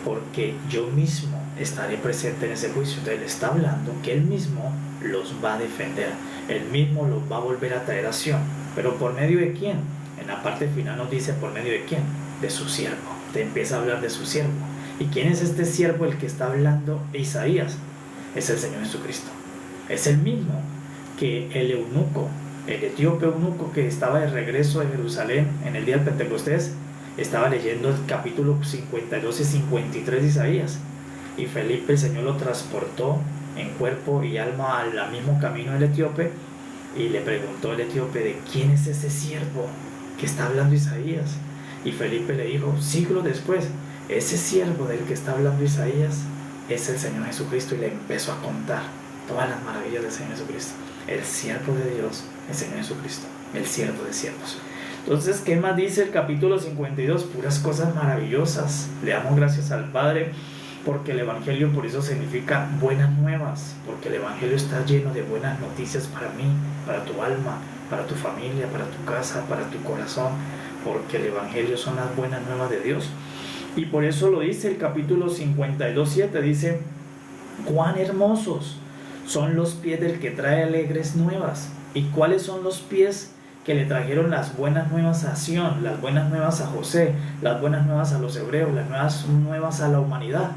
porque yo mismo estaré presente en ese juicio. Entonces Él está hablando que Él mismo los va a defender, Él mismo los va a volver a traer a Sion. ¿Pero por medio de quién? En la parte final nos dice por medio de quién, de su siervo. Te empieza a hablar de su siervo. ¿Y quién es este siervo el que está hablando Isaías? Es el Señor Jesucristo. Es el mismo que el eunuco, el etíope eunuco que estaba de regreso de Jerusalén en el día del Pentecostés, estaba leyendo el capítulo 52 y 53 de Isaías, y Felipe, el Señor lo transportó en cuerpo y alma al mismo camino del etíope, y le preguntó el etíope de quién es ese siervo que está hablando Isaías, y Felipe le dijo siglos después, ese siervo del que está hablando Isaías es el Señor Jesucristo, y le empezó a contar todas las maravillas del Señor Jesucristo, el siervo de Dios, el Señor Jesucristo, el siervo de siervos. Entonces, ¿qué más dice el capítulo 52? Puras cosas maravillosas. Le damos gracias al Padre porque el Evangelio por eso significa buenas nuevas, porque el Evangelio está lleno de buenas noticias para mí, para tu alma, para tu familia, para tu casa, para tu corazón, porque el Evangelio son las buenas nuevas de Dios. Y por eso lo dice el capítulo 52:7, dice, cuán hermosos son los pies del que trae alegres nuevas. ¿Y cuáles son los pies que le trajeron las buenas nuevas a Sion, las buenas nuevas a José, las buenas nuevas a los hebreos, las nuevas nuevas a la humanidad?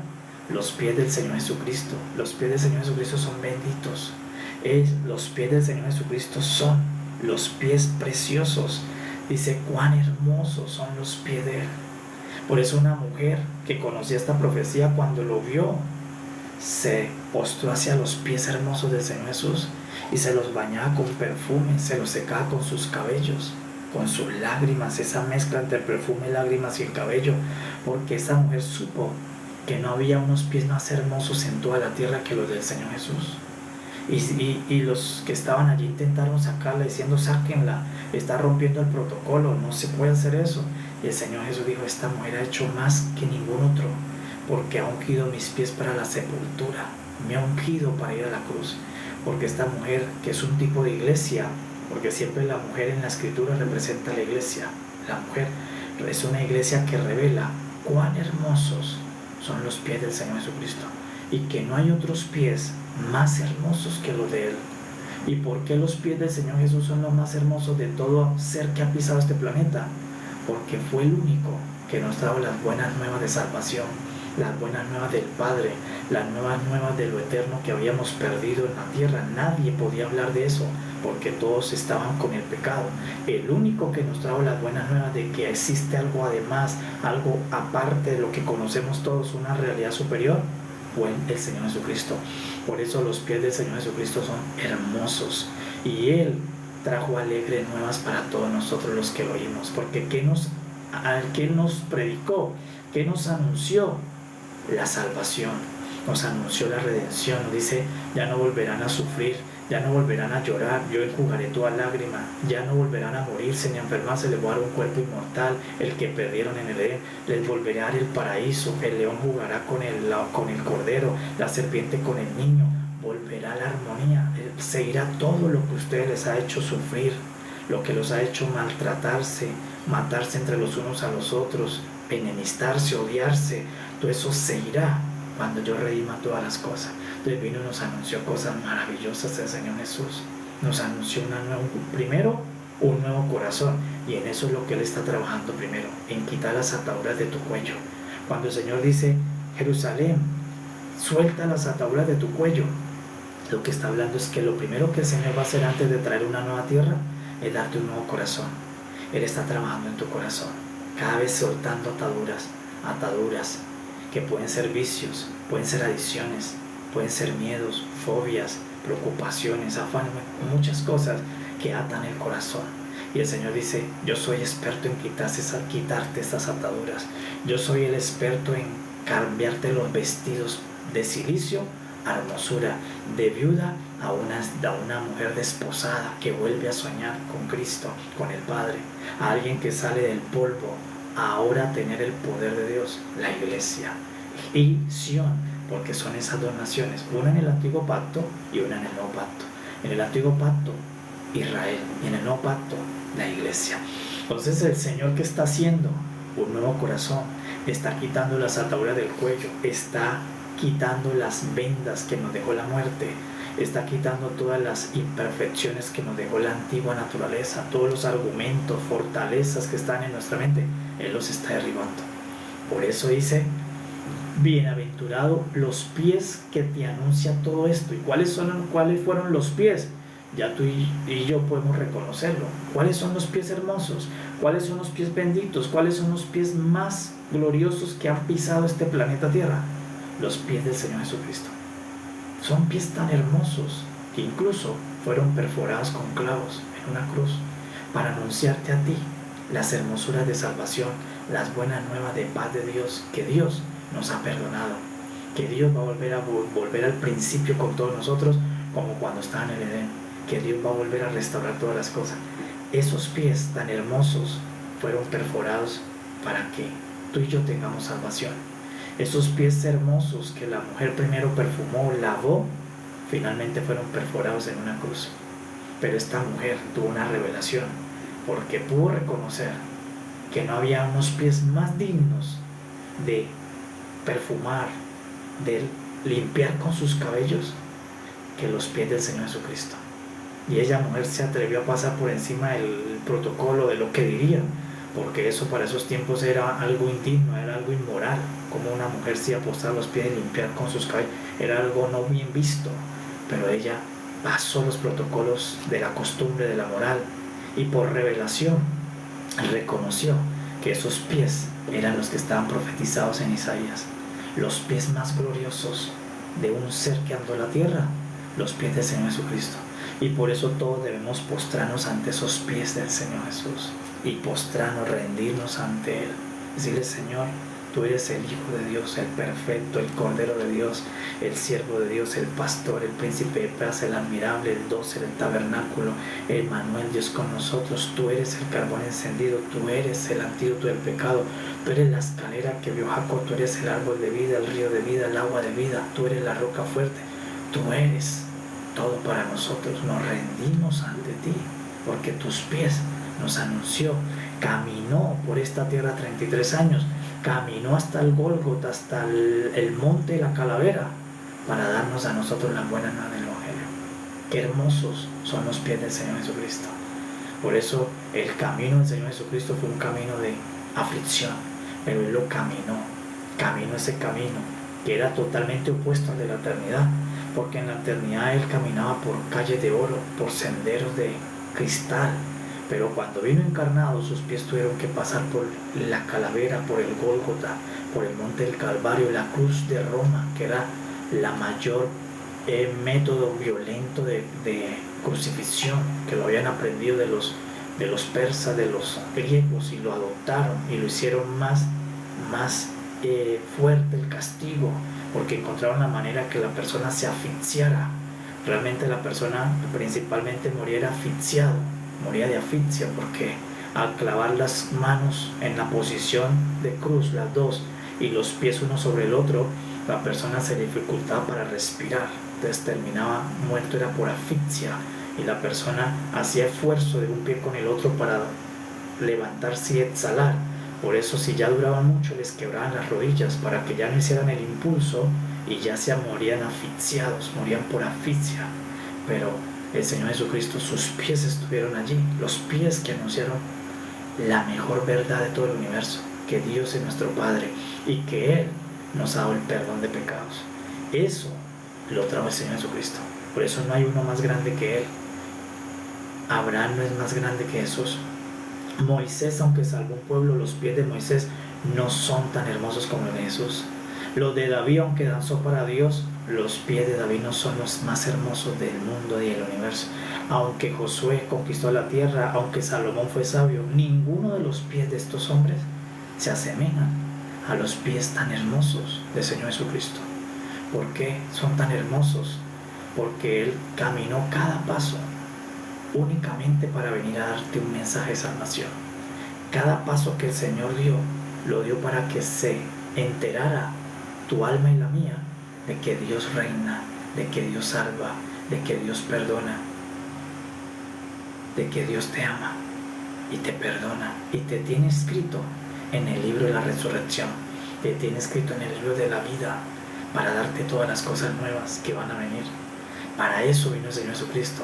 Los pies del Señor Jesucristo. Los pies del Señor Jesucristo son benditos. Los pies del Señor Jesucristo son los pies preciosos. Dice, cuán hermosos son los pies de Él. Por eso una mujer que conocía esta profecía, cuando lo vio, se postró hacia los pies hermosos del Señor Jesús y se los bañaba con perfume, se los secaba con sus cabellos, con sus lágrimas, esa mezcla entre perfume, lágrimas y el cabello, porque esa mujer supo que no había unos pies más hermosos en toda la tierra que los del Señor Jesús. Y los que estaban allí intentaron sacarla diciendo, sáquenla, está rompiendo el protocolo, no se puede hacer eso. Y el Señor Jesús dijo, esta mujer ha hecho más que ningún otro, porque ha ungido mis pies para la sepultura, me ha ungido para ir a la cruz. Porque esta mujer, que es un tipo de iglesia, porque siempre la mujer en la escritura representa la iglesia, la mujer es una iglesia que revela cuán hermosos son los pies del Señor Jesucristo, y que no hay otros pies más hermosos que los de Él. ¿Y por qué los pies del Señor Jesús son los más hermosos de todo ser que ha pisado este planeta? Porque fue el único que nos trajo las buenas nuevas de salvación, las buenas nuevas del Padre, las nuevas nuevas de lo eterno que habíamos perdido en la tierra. Nadie podía hablar de eso porque todos estaban con el pecado. El único que nos trajo las buenas nuevas de que existe algo además, algo aparte de lo que conocemos todos, una realidad superior, fue el Señor Jesucristo. Por eso los pies del Señor Jesucristo son hermosos, y Él trajo alegres nuevas para todos nosotros los que lo oímos. Porque ¿qué nos predicó? ¿Qué nos anunció? La salvación, nos anunció la redención. Nos dice, ya no volverán a sufrir, ya no volverán a llorar, yo enjugaré toda lágrima, ya no volverán a morirse ni a enfermarse, les voy a dar un cuerpo inmortal, el que perdieron en el Edén, les volveré a dar el paraíso, el león jugará con el cordero, la serpiente con el niño, volverá la armonía, se irá todo lo que ustedes les ha hecho sufrir, lo que los ha hecho maltratarse, matarse entre los unos a los otros, enemistarse, odiarse, todo eso se irá cuando yo redima todas las cosas. Entonces vino y nos anunció cosas maravillosas el Señor Jesús. Nos anunció primero un nuevo corazón, y en eso es lo que Él está trabajando primero, en quitar las ataduras de tu cuello. Cuando el Señor dice, Jerusalén, suelta las ataduras de tu cuello, Lo que está hablando es que lo primero que el Señor va a hacer antes de traer una nueva tierra es darte un nuevo corazón. Él está trabajando en tu corazón, cada vez soltando ataduras que pueden ser vicios, pueden ser adicciones, pueden ser miedos, fobias, preocupaciones, afanes, muchas cosas que atan el corazón. Y el Señor dice: yo soy experto en quitarte esas ataduras. Yo soy el experto en cambiarte los vestidos de cilicio a hermosura, de viuda a una mujer desposada que vuelve a soñar con Cristo, con el Padre, a alguien que sale del polvo a ahora tener el poder de Dios, la iglesia, y Sión, porque son esas dos naciones, una en el antiguo pacto y una en el nuevo pacto. En el antiguo pacto, Israel, y en el nuevo pacto, la iglesia. Entonces el Señor, ¿qué está haciendo? Un nuevo corazón, está quitando las ataduras del cuello, está quitando las vendas que nos dejó la muerte, está quitando todas las imperfecciones que nos dejó la antigua naturaleza, todos los argumentos, fortalezas que están en nuestra mente. Él los está derribando. Por eso dice: bienaventurado los pies que te anuncia todo esto. ¿Y cuáles fueron los pies? Ya tú y yo podemos reconocerlo. ¿Cuáles son los pies hermosos? ¿Cuáles son los pies benditos? ¿Cuáles son los pies más gloriosos que han pisado este planeta Tierra? Los pies del Señor Jesucristo. Son pies tan hermosos que incluso fueron perforados con clavos en una cruz para anunciarte a ti las hermosuras de salvación, las buenas nuevas de paz de Dios, que Dios nos ha perdonado, que Dios va a volver al principio con todos nosotros, como cuando estaban en el Edén, que Dios va a volver a restaurar todas las cosas. Esos pies tan hermosos fueron perforados para que tú y yo tengamos salvación. Esos pies hermosos que la mujer primero perfumó, lavó, finalmente fueron perforados en una cruz. Pero esta mujer tuvo una revelación, porque pudo reconocer que no había unos pies más dignos de perfumar, de limpiar con sus cabellos, que los pies del Señor Jesucristo. Y ella, mujer, se atrevió a pasar por encima del protocolo, de lo que dirían, porque eso para esos tiempos era algo indigno, era algo inmoral. Como una mujer se iba a posar los pies y limpiar con sus cabellos, era algo no bien visto. Pero ella pasó los protocolos de la costumbre, de la moral, y por revelación reconoció que esos pies eran los que estaban profetizados en Isaías, los pies más gloriosos de un ser que andó la tierra, los pies del Señor Jesucristo. Y por eso todos debemos postrarnos ante esos pies del Señor Jesús, y postrarnos, rendirnos ante Él, decirle: Señor, tú eres el Hijo de Dios, el perfecto, el Cordero de Dios, el siervo de Dios, el pastor, el príncipe de paz, el admirable, el dócil, el tabernáculo, el Emmanuel, Dios con nosotros. Tú eres el carbón encendido, tú eres el antídoto del pecado, tú eres la escalera que vio Jacob, tú eres el árbol de vida, el río de vida, el agua de vida, tú eres la roca fuerte, tú eres todo para nosotros. Nos rendimos ante ti, porque tus pies nos anunció, caminó por esta tierra 33 años, caminó hasta el Gólgota, hasta el monte de la calavera, para darnos a nosotros la buena nueva del Evangelio. Qué hermosos son los pies del Señor Jesucristo. Por eso el camino del Señor Jesucristo fue un camino de aflicción, pero Él lo caminó ese camino que era totalmente opuesto al de la eternidad, porque en la eternidad Él caminaba por calles de oro, por senderos de cristal, pero cuando vino encarnado, sus pies tuvieron que pasar por la calavera, por el Gólgota, por el monte del Calvario, la cruz de Roma, que era la mayor método violento de crucifixión, que lo habían aprendido de los persas, de los griegos, y lo adoptaron y lo hicieron más fuerte el castigo, porque encontraron la manera que la persona se asfixiara. Realmente la persona principalmente moría asfixiado, moría de asfixia, porque al clavar las manos en la posición de cruz, las dos, y los pies uno sobre el otro, la persona se dificultaba para respirar, entonces terminaba muerto, era por asfixia, y la persona hacía esfuerzo de un pie con el otro para levantarse y exhalar. Por eso, si ya duraban mucho, les quebraban las rodillas para que ya no hicieran el impulso y ya se morían asfixiados, morían por asfixia. Pero el Señor Jesucristo, sus pies estuvieron allí, los pies que anunciaron la mejor verdad de todo el universo, que Dios es nuestro Padre y que Él nos ha dado el perdón de pecados. Eso lo trajo el Señor Jesucristo. Por eso no hay uno más grande que Él. Abraham no es más grande que Jesús. Moisés, aunque salvó un pueblo, los pies de Moisés no son tan hermosos como los de Jesús. Los de David, aunque danzó para Dios, los pies de David no son los más hermosos del mundo y del universo. Aunque Josué conquistó la tierra, aunque Salomón fue sabio, ninguno de los pies de estos hombres se asemejan a los pies tan hermosos del Señor Jesucristo. ¿Por qué son tan hermosos? Porque Él caminó cada paso únicamente para venir a darte un mensaje de salvación. Cada paso que el Señor dio, lo dio para que se enterara tu alma y la mía de que Dios reina, de que Dios salva, de que Dios perdona, de que Dios te ama y te perdona y te tiene escrito en el libro de la resurrección, te tiene escrito en el libro de la vida para darte todas las cosas nuevas que van a venir. Para eso vino el Señor Jesucristo,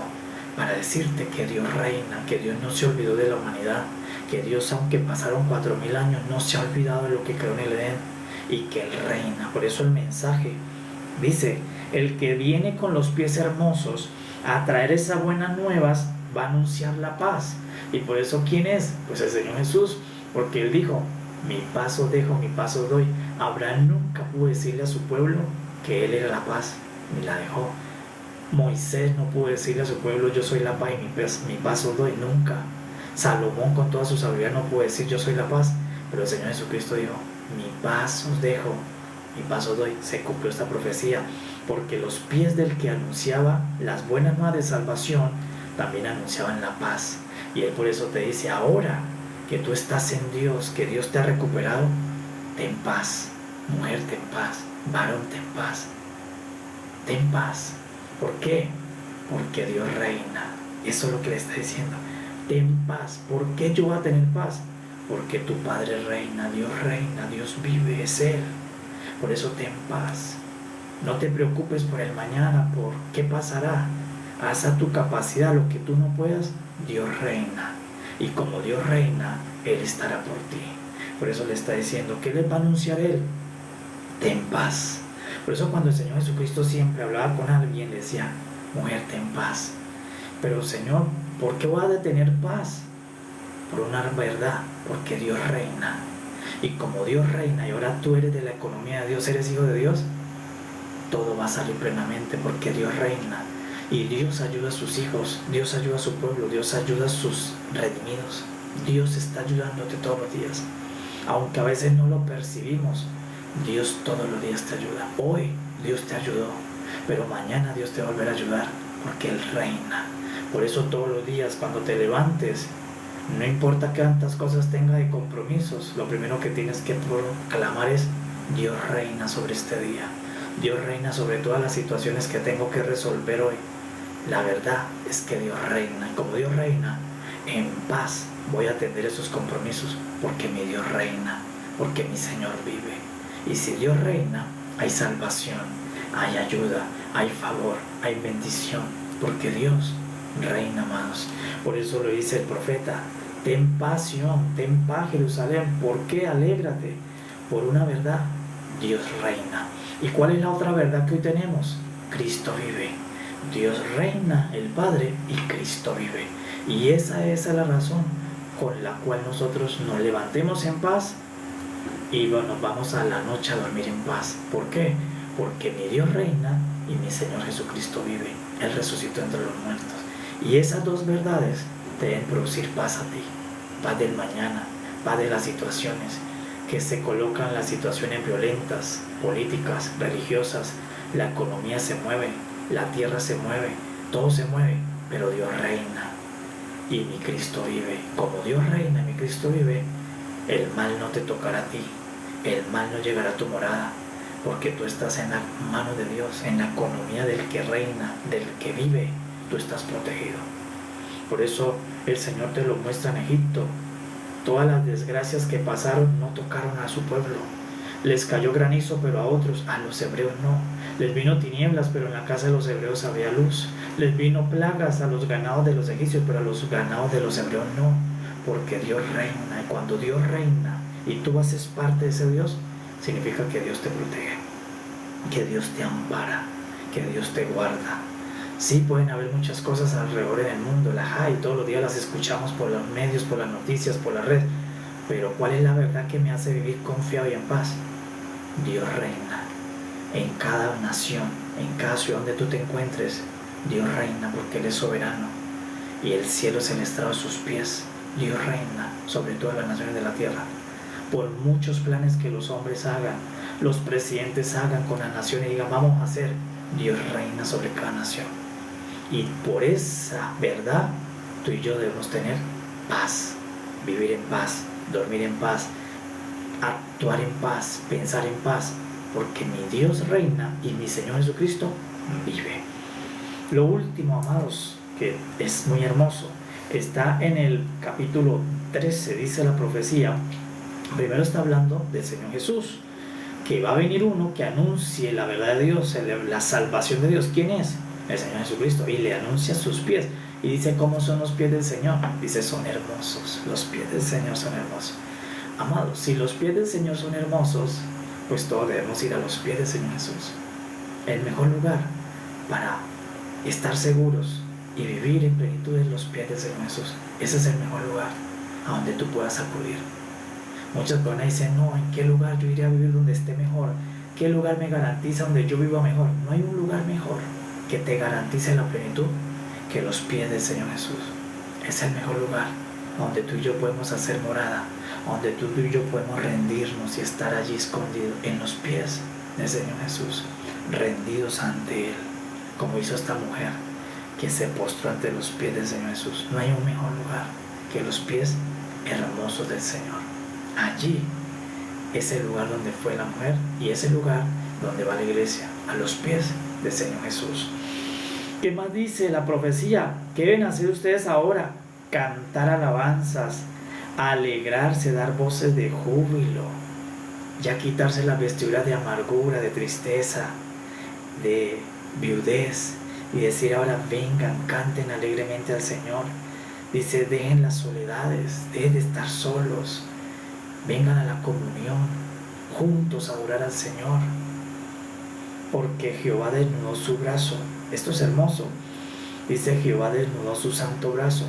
para decirte que Dios reina, que Dios no se olvidó de la humanidad, que Dios, aunque pasaron 4000 años, no se ha olvidado de lo que creó en el Edén y que Él reina. Por eso el mensaje dice: el que viene con los pies hermosos a traer esas buenas nuevas va a anunciar la paz. Y por eso, ¿quién es? Pues el Señor Jesús, porque Él dijo: mi paz os dejo, mi paz os doy. Abraham nunca pudo decirle a su pueblo que Él era la paz, ni la dejó. Moisés no pudo decirle a su pueblo: yo soy la paz y mi paz os doy, nunca. Salomón, con toda su sabiduría, no pudo decir: yo soy la paz. Pero el Señor Jesucristo dijo: mi paz os dejo, mi paz os doy. Se cumplió esta profecía, porque los pies del que anunciaba las buenas nuevas de salvación también anunciaban la paz. Y Él por eso te dice: ahora que tú estás en Dios, que Dios te ha recuperado, ten paz, mujer, ten paz, varón, ten paz, ten paz. ¿Por qué? Porque Dios reina. Eso es lo que le está diciendo. Ten paz. ¿Por qué yo voy a tener paz? Porque tu Padre reina, Dios vive, es Él. Por eso ten paz. No te preocupes por el mañana, por qué pasará. Haz a tu capacidad lo que tú no puedas. Dios reina. Y como Dios reina, Él estará por ti. Por eso le está diciendo: ¿qué les va a anunciar Él? Ten paz. Por eso cuando el Señor Jesucristo siempre hablaba con alguien, le decía: mujer, ten paz. Pero Señor, ¿por qué voy a tener paz? Por una verdad, porque Dios reina. Y como Dios reina y ahora tú eres de la economía de Dios, eres hijo de Dios, todo va a salir plenamente porque Dios reina. Y Dios ayuda a sus hijos, Dios ayuda a su pueblo, Dios ayuda a sus redimidos. Dios está ayudándote todos los días. Aunque a veces no lo percibimos, Dios todos los días te ayuda. Hoy Dios te ayudó, pero mañana Dios te va a volver a ayudar, porque Él reina. Por eso todos los días cuando te levantes, no importa cuántas cosas tenga de compromisos, lo primero que tienes que proclamar es: Dios reina sobre este día. Dios reina sobre todas las situaciones que tengo que resolver hoy. La verdad es que Dios reina, y como Dios reina, en paz voy a atender esos compromisos, porque mi Dios reina, porque mi Señor vive. Y si Dios reina, hay salvación, hay ayuda, hay favor, hay bendición, porque Dios reina, amados. Por eso lo dice el profeta: ten paz, Sión, ten paz, Jerusalén. ¿Por qué? Alégrate por una verdad: Dios reina. ¿Y cuál es la otra verdad que hoy tenemos? Cristo vive. Dios reina, el Padre, y Cristo vive. Y esa es la razón con la cual nosotros nos levantemos en paz y nos vamos a la noche a dormir en paz. ¿Por qué? Porque mi Dios reina y mi Señor Jesucristo vive. Él resucitó entre los muertos. Y esas dos verdades te deben producir paz a ti. Paz del mañana, paz de las situaciones que se colocan, las situaciones violentas, políticas, religiosas. La economía se mueve, la tierra se mueve, todo se mueve, pero Dios reina y mi Cristo vive. Como Dios reina y mi Cristo vive, el mal no te tocará a ti, el mal no llegará a tu morada, porque tú estás en la mano de Dios, en la economía del que reina, del que vive. Tú estás protegido. Por eso el Señor te lo muestra en Egipto. Todas las desgracias que pasaron no tocaron a su pueblo. Les cayó granizo, pero a otros, a los hebreos no. Les vino tinieblas, pero en la casa de los hebreos había luz. Les vino plagas a los ganados de los egipcios, pero a los ganados de los hebreos no. Porque Dios reina, y cuando Dios reina y tú haces parte de ese Dios, significa que Dios te protege, que Dios te ampara, que Dios te guarda. Sí, pueden haber muchas cosas alrededor en el mundo, y todos los días las escuchamos por los medios, por las noticias, por la red, pero ¿cuál es la verdad que me hace vivir confiado y en paz? Dios reina en cada nación, en cada ciudad donde tú te encuentres. Dios reina porque Él es soberano y el cielo es el estrado de sus pies. Dios reina sobre todas las naciones de la tierra. Por muchos planes que los hombres hagan, los presidentes hagan con la nación y digan vamos a hacer, Dios reina sobre cada nación. Y por esa verdad tú y yo debemos tener paz, vivir en paz, dormir en paz, actuar en paz, pensar en paz, porque mi Dios reina y mi Señor Jesucristo vive. Lo último, amados, que es muy hermoso, está en el capítulo 13, dice la profecía. Primero está hablando del Señor Jesús, que va a venir uno que anuncie la verdad de Dios, la salvación de Dios. ¿Quién es? El Señor Jesucristo, y le anuncia sus pies. Y dice, ¿cómo son los pies del Señor? Dice, son hermosos, los pies del Señor son hermosos. Amados, si los pies del Señor son hermosos, pues todos debemos ir a los pies del Señor Jesús. El mejor lugar para estar seguros y vivir en plenitud es los pies del Señor Jesús. Ese es el mejor lugar a donde tú puedas acudir. Muchas personas dicen, no, ¿en qué lugar yo iré a vivir donde esté mejor? ¿Qué lugar me garantiza donde yo viva mejor? No hay un lugar mejor que te garantice la plenitud que los pies del Señor Jesús. Es el mejor lugar donde tú y yo podemos hacer morada, donde tú y yo podemos rendirnos y estar allí escondidos en los pies del Señor Jesús, rendidos ante Él, como hizo esta mujer que se postró ante los pies del Señor Jesús. No hay un mejor lugar que los pies hermosos del Señor. Allí es el lugar donde fue la mujer y es el lugar donde va la iglesia, a los pies del Señor Jesús. ¿Qué más dice la profecía? ¿Qué deben hacer ustedes ahora? Cantar alabanzas, alegrarse, dar voces de júbilo, ya quitarse las vestiduras de amargura, de tristeza, de viudez, y decir ahora vengan, canten alegremente al Señor. Dice, dejen las soledades, dejen de estar solos, vengan a la comunión, juntos a adorar al Señor, porque Jehová desnudó su brazo. Esto es hermoso. Dice, Jehová desnudó su santo brazo.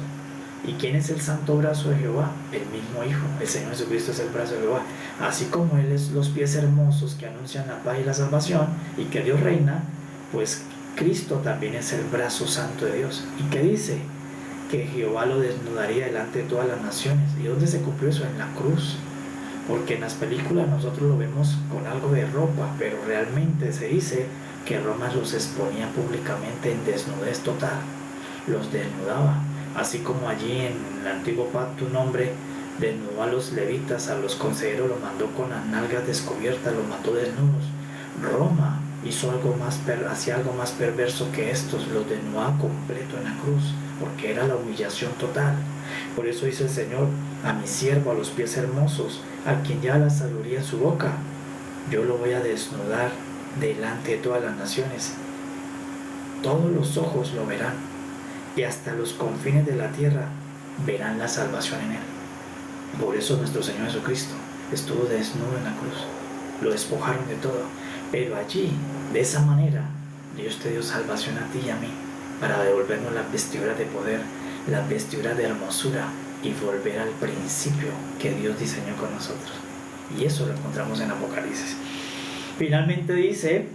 ¿Y quién es el santo brazo de Jehová? El mismo Hijo. El Señor Jesucristo es el brazo de Jehová. Así como Él es los pies hermosos que anuncian la paz y la salvación y que Dios reina, pues Cristo también es el brazo santo de Dios. ¿Y qué dice? Que Jehová lo desnudaría delante de todas las naciones. ¿Y dónde se cumplió eso? En la cruz. Porque en las películas nosotros lo vemos con algo de ropa, pero realmente se dice que Roma los exponía públicamente en desnudez total, los desnudaba, así como allí en el antiguo pacto un hombre desnudó a los levitas, a los consejeros los mandó con las nalgas descubiertas, los mandó desnudos. Roma hacía algo más perverso que estos, los desnudaba completo en la cruz, porque era la humillación total. Por eso dice el Señor, a mi siervo, a los pies hermosos, a quien lleva la sabiduría en su boca, yo lo voy a desnudar delante de todas las naciones. Todos los ojos lo verán, y hasta los confines de la tierra verán la salvación en Él. Por eso nuestro Señor Jesucristo estuvo desnudo en la cruz, lo despojaron de todo, pero allí, de esa manera, Dios te dio salvación a ti y a mí, para devolvernos las vestiduras de poder, las vestiduras de hermosura, y volver al principio que Dios diseñó con nosotros. Y eso lo encontramos en Apocalipsis. Finalmente dice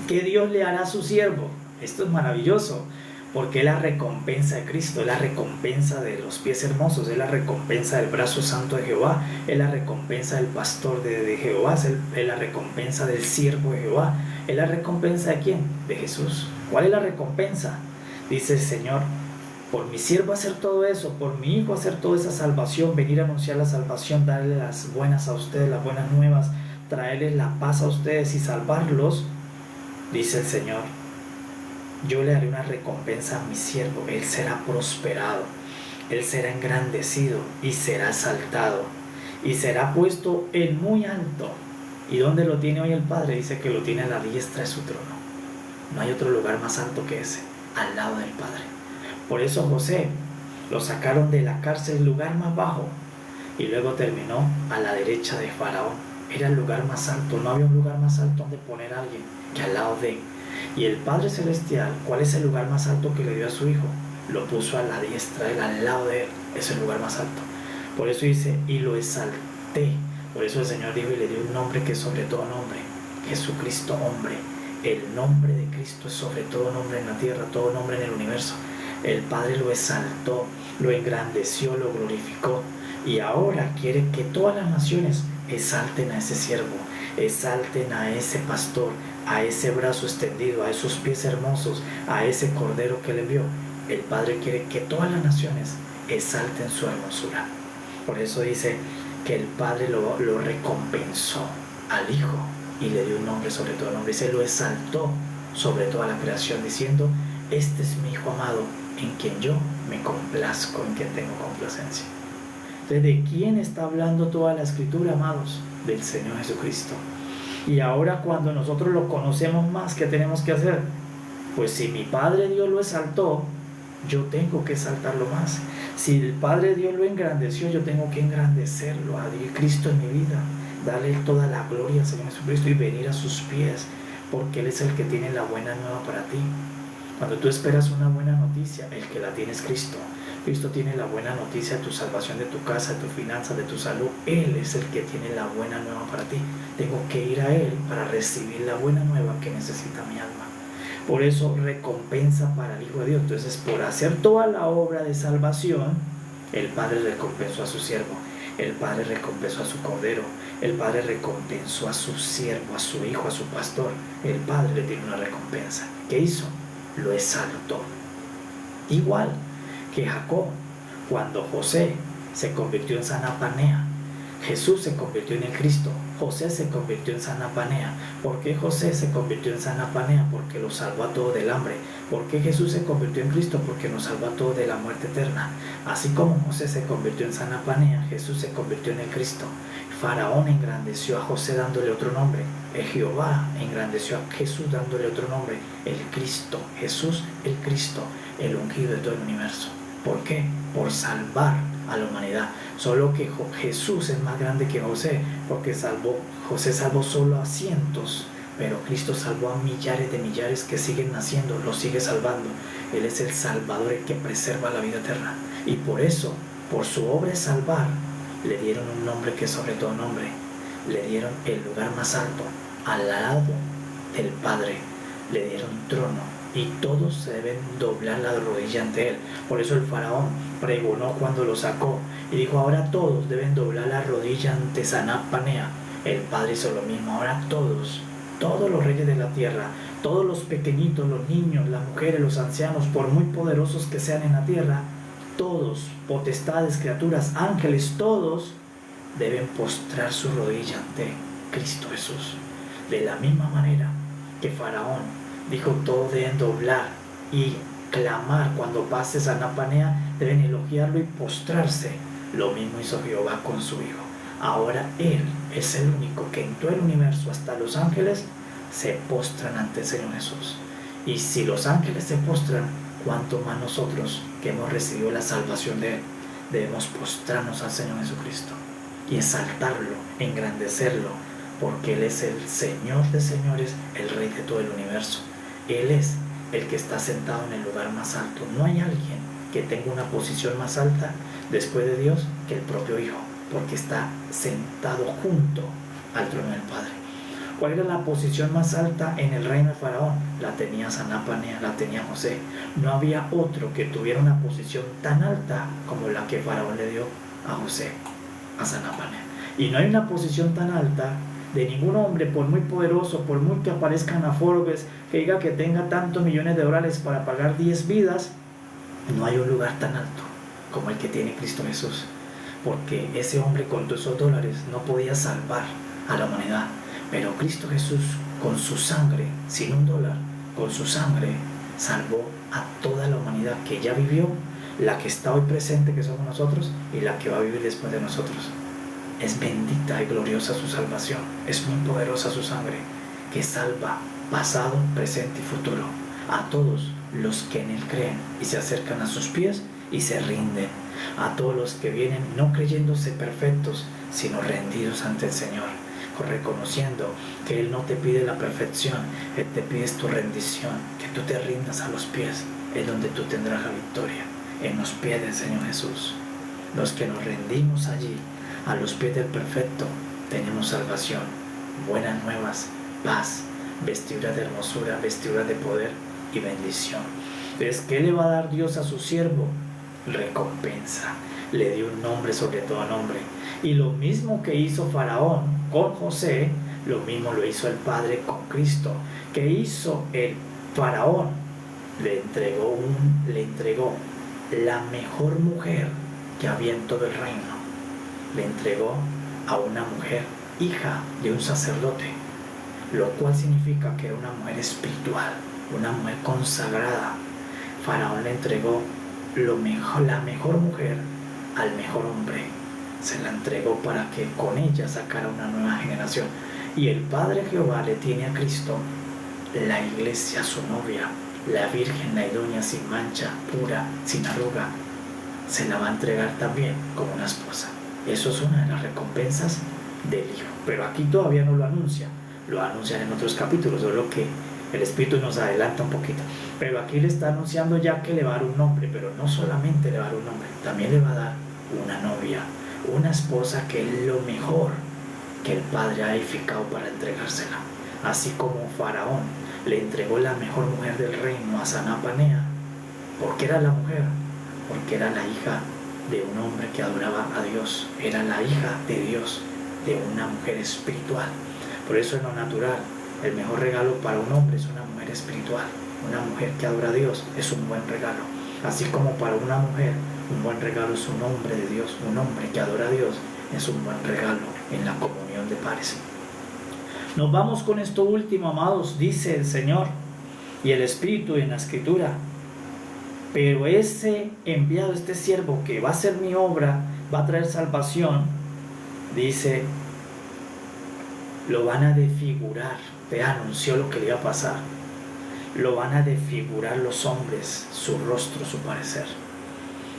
que Dios le hará a su siervo. Esto es maravilloso, porque es la recompensa de Cristo, es la recompensa de los pies hermosos, es la recompensa del brazo santo de Jehová, es la recompensa del pastor de Jehová, es la recompensa del siervo de Jehová. ¿Es la recompensa de quién? De Jesús. ¿Cuál es la recompensa? Dice el Señor, por mi siervo hacer todo eso, por mi Hijo hacer toda esa salvación, venir a anunciar la salvación, darle las buenas a ustedes, las buenas nuevas, traerles la paz a ustedes y salvarlos, dice el Señor, yo le haré una recompensa a mi siervo. Él será prosperado, él será engrandecido y será exaltado y será puesto en muy alto. ¿Y dónde lo tiene hoy el Padre? Dice que lo tiene a la diestra de su trono. No hay otro lugar más alto que ese, al lado del Padre. Por eso José lo sacaron de la cárcel, el lugar más bajo, y luego terminó a la derecha de Faraón. Era el lugar más alto, no había un lugar más alto donde poner a alguien que al lado de él. Y el Padre Celestial, ¿cuál es el lugar más alto que le dio a su Hijo? Lo puso a la diestra de él, al lado de él. Es el lugar más alto. Por eso dice, y lo exalté. Por eso el Señor dijo y le dio un nombre que es sobre todo nombre. Jesucristo hombre. El nombre de Cristo es sobre todo nombre en la tierra, todo nombre en el universo. El Padre lo exaltó, lo engrandeció, lo glorificó. Y ahora quiere que todas las naciones exalten a ese siervo, exalten a ese pastor, a ese brazo extendido, a esos pies hermosos, a ese cordero que le envió. El Padre quiere que todas las naciones exalten su hermosura. Por eso dice que el Padre lo recompensó al Hijo y le dio un nombre sobre todo nombre. Dice, lo exaltó sobre toda la creación, diciendo, este es mi Hijo amado, en quien yo me complazco, en quien tengo complacencia. Entonces, ¿de quién está hablando toda la Escritura, amados? Del Señor Jesucristo. Y ahora cuando nosotros lo conocemos más, ¿qué tenemos que hacer? Pues si mi Padre Dios lo exaltó, yo tengo que exaltarlo más. Si el Padre Dios lo engrandeció, yo tengo que engrandecerlo a Cristo en mi vida, darle toda la gloria al Señor Jesucristo y venir a sus pies, porque Él es el que tiene la buena nueva para ti. Cuando tú esperas una buena noticia, el que la tiene es Cristo. Cristo tiene la buena noticia de tu salvación, de tu casa, de tu finanza, de tu salud. Él es el que tiene la buena nueva para ti. Tengo que ir a Él para recibir la buena nueva que necesita mi alma. Por eso, recompensa para el Hijo de Dios. Entonces, por hacer toda la obra de salvación, el Padre recompensó a su siervo, el Padre recompensó a su cordero, el Padre recompensó a su siervo, a su hijo, a su pastor. El Padre le tiene una recompensa. ¿Qué hizo? Lo exaltó. Igual que Jacob, cuando José se convirtió en Sanapanea, Jesús se convirtió en el Cristo, José se convirtió en Sanapanea. ¿Por qué José se convirtió en Sanapanea? Porque lo salvó a todo del hambre. ¿Por qué Jesús se convirtió en Cristo? Porque nos salvó a todo de la muerte eterna. Así como José se convirtió en Sanapanea, Jesús se convirtió en el Cristo. Faraón engrandeció a José dándole otro nombre. Jehová engrandeció a Jesús dándole otro nombre. El Cristo, Jesús el Cristo, el ungido de todo el universo. ¿Por qué? Por salvar a la humanidad. Solo que Jesús es más grande que José, porque José salvó solo a cientos, pero Cristo salvó a millares de millares que siguen naciendo, los sigue salvando. Él es el Salvador, el que preserva la vida eterna. Y por eso, por su obra de salvar, le dieron un nombre que es sobre todo nombre. Le dieron el lugar más alto, al lado del Padre. Le dieron trono. Y todos se deben doblar la rodilla ante Él. Por eso el faraón pregonó cuando lo sacó y dijo, ahora todos deben doblar la rodilla ante Sanapanea. El Padre hizo lo mismo. Ahora todos los reyes de la tierra, todos los pequeñitos, los niños, las mujeres, los ancianos, por muy poderosos que sean en la tierra, todos, potestades, criaturas, ángeles, todos deben postrar su rodilla ante Cristo Jesús. De la misma manera que Faraón dijo, todos deben doblar y clamar cuando pase Sanapanea, deben elogiarlo y postrarse. Lo mismo hizo Jehová con su Hijo. Ahora Él es el único que en todo el universo, hasta los ángeles, se postran ante el Señor Jesús. Y si los ángeles se postran, cuánto más nosotros que hemos recibido la salvación de Él, debemos postrarnos al Señor Jesucristo y exaltarlo, engrandecerlo, porque Él es el Señor de señores, el Rey de todo el universo. Él es el que está sentado en el lugar más alto. No hay alguien que tenga una posición más alta después de Dios que el propio Hijo, porque está sentado junto al trono del Padre. ¿Cuál era la posición más alta en el reino de Faraón? La tenía Sanapanea, la tenía José. No había otro que tuviera una posición tan alta como la que Faraón le dio a José, a Sanapanea. Y no hay una posición tan alta de ningún hombre, por muy poderoso, por muy que aparezcan a Forbes, que diga que tenga tantos millones de dólares para pagar 10 vidas, no hay un lugar tan alto como el que tiene Cristo Jesús, porque ese hombre con todos esos dólares no podía salvar a la humanidad, pero Cristo Jesús con su sangre, sin un dólar, con su sangre salvó a toda la humanidad que ya vivió, la que está hoy presente, que somos nosotros, y la que va a vivir después de nosotros. Es bendita y gloriosa su salvación, es muy poderosa su sangre, que salva pasado, presente y futuro a todos los que en Él creen y se acercan a sus pies y se rinden, a todos los que vienen no creyéndose perfectos, sino rendidos ante el Señor, reconociendo que Él no te pide la perfección, Él te pide tu rendición, que tú te rindas a los pies, es donde tú tendrás la victoria, en los pies del Señor Jesús. Los que nos rendimos allí, a los pies del perfecto, tenemos salvación, buenas nuevas, paz, vestidura de hermosura, vestidura de poder y bendición. Entonces, ¿qué le va a dar Dios a su siervo? Recompensa. Le dio un nombre sobre todo nombre. Y lo mismo que hizo Faraón con José, lo mismo lo hizo el Padre con Cristo. ¿Qué hizo el Faraón? Le entregó la mejor mujer que había en todo el reino. Le entregó a una mujer hija de un sacerdote, lo cual significa que era una mujer espiritual, una mujer consagrada. Faraón le entregó la mejor mujer al mejor hombre, se la entregó para que con ella sacara una nueva generación. Y el Padre Jehová le tiene a Cristo, la iglesia, su novia, la virgen, la idónea, sin mancha, pura, sin arruga, se la va a entregar también como una esposa. Eso es una de las recompensas del Hijo, pero aquí todavía no lo anuncia, lo anuncian en otros capítulos, solo que el Espíritu nos adelanta un poquito, pero aquí le está anunciando ya que le va a dar un nombre, pero no solamente le va a dar un nombre, también le va a dar una novia, una esposa que es lo mejor que el Padre ha edificado para entregársela. Así como Faraón le entregó la mejor mujer del reino a Sanapanea. ¿Por qué era la mujer? Porque era la hija de un hombre que adoraba a Dios, era la hija de Dios, de una mujer espiritual. Por eso en lo natural, el mejor regalo para un hombre es una mujer espiritual, una mujer que adora a Dios es un buen regalo. Así como para una mujer, un buen regalo es un hombre de Dios, un hombre que adora a Dios es un buen regalo en la comunión de pares. Nos vamos con esto último, amados, dice el Señor y el Espíritu en la Escritura. Pero ese enviado, este siervo que va a hacer mi obra, va a traer salvación, dice, lo van a desfigurar. Te anunció lo que le iba a pasar. Lo van a desfigurar los hombres, su rostro, su parecer.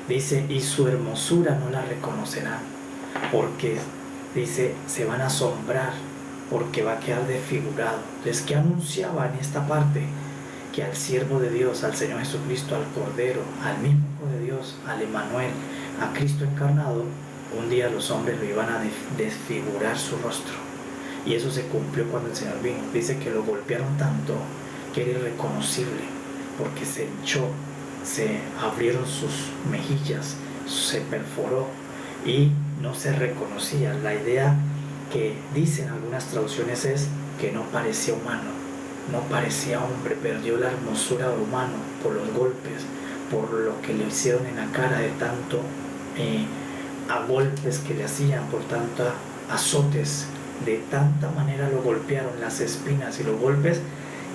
Dice, y su hermosura no la reconocerán, porque, dice, se van a asombrar, porque va a quedar desfigurado. Entonces, ¿qué anunciaba en esta parte? Que al siervo de Dios, al Señor Jesucristo, al Cordero, al mismo Hijo de Dios, al Emmanuel, a Cristo encarnado, un día los hombres lo iban a desfigurar su rostro. Y eso se cumplió cuando el Señor vino. Dice que lo golpearon tanto que era irreconocible, porque se hinchó, se abrieron sus mejillas, se perforó y no se reconocía. La idea que dicen algunas traducciones es que no parecía humano, no parecía hombre, perdió la hermosura de humano por los golpes, por lo que le hicieron en la cara de tanto a golpes que le hacían, por tantos azotes, de tanta manera lo golpearon, las espinas y los golpes,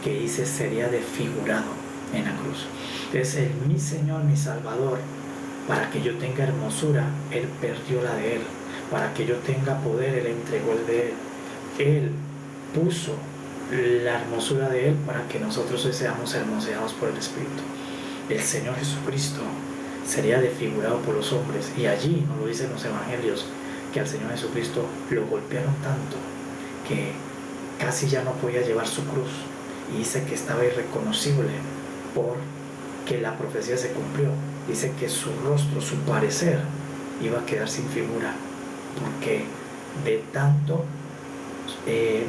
que dice sería desfigurado en la cruz. Entonces mi Señor, mi Salvador, para que yo tenga hermosura, Él perdió la de Él, para que yo tenga poder, Él entregó el de Él, Él puso la hermosura de Él para que nosotros hoy seamos hermoseados por el Espíritu. El Señor Jesucristo sería desfigurado por los hombres, y allí nos lo dicen los evangelios, que al Señor Jesucristo lo golpearon tanto que casi ya no podía llevar su cruz, y dice que estaba irreconocible porque la profecía se cumplió. Dice que su rostro, su parecer iba a quedar sin figura, porque de tanto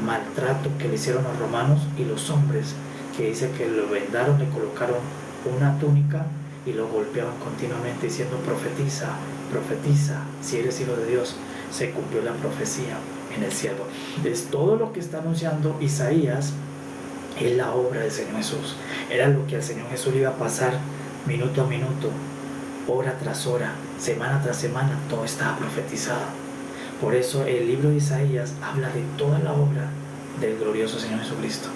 maltrato que le hicieron los romanos y los hombres, que dice que lo vendaron, le colocaron una túnica y lo golpeaban continuamente diciendo profetiza, profetiza, si eres hijo de Dios. Se cumplió la profecía en el siervo. Entonces todo lo que está anunciando Isaías es la obra del Señor Jesús, era lo que al Señor Jesús le iba a pasar minuto a minuto, hora tras hora, semana tras semana, todo estaba profetizado. Por eso el libro de Isaías habla de toda la obra del glorioso Señor Jesucristo.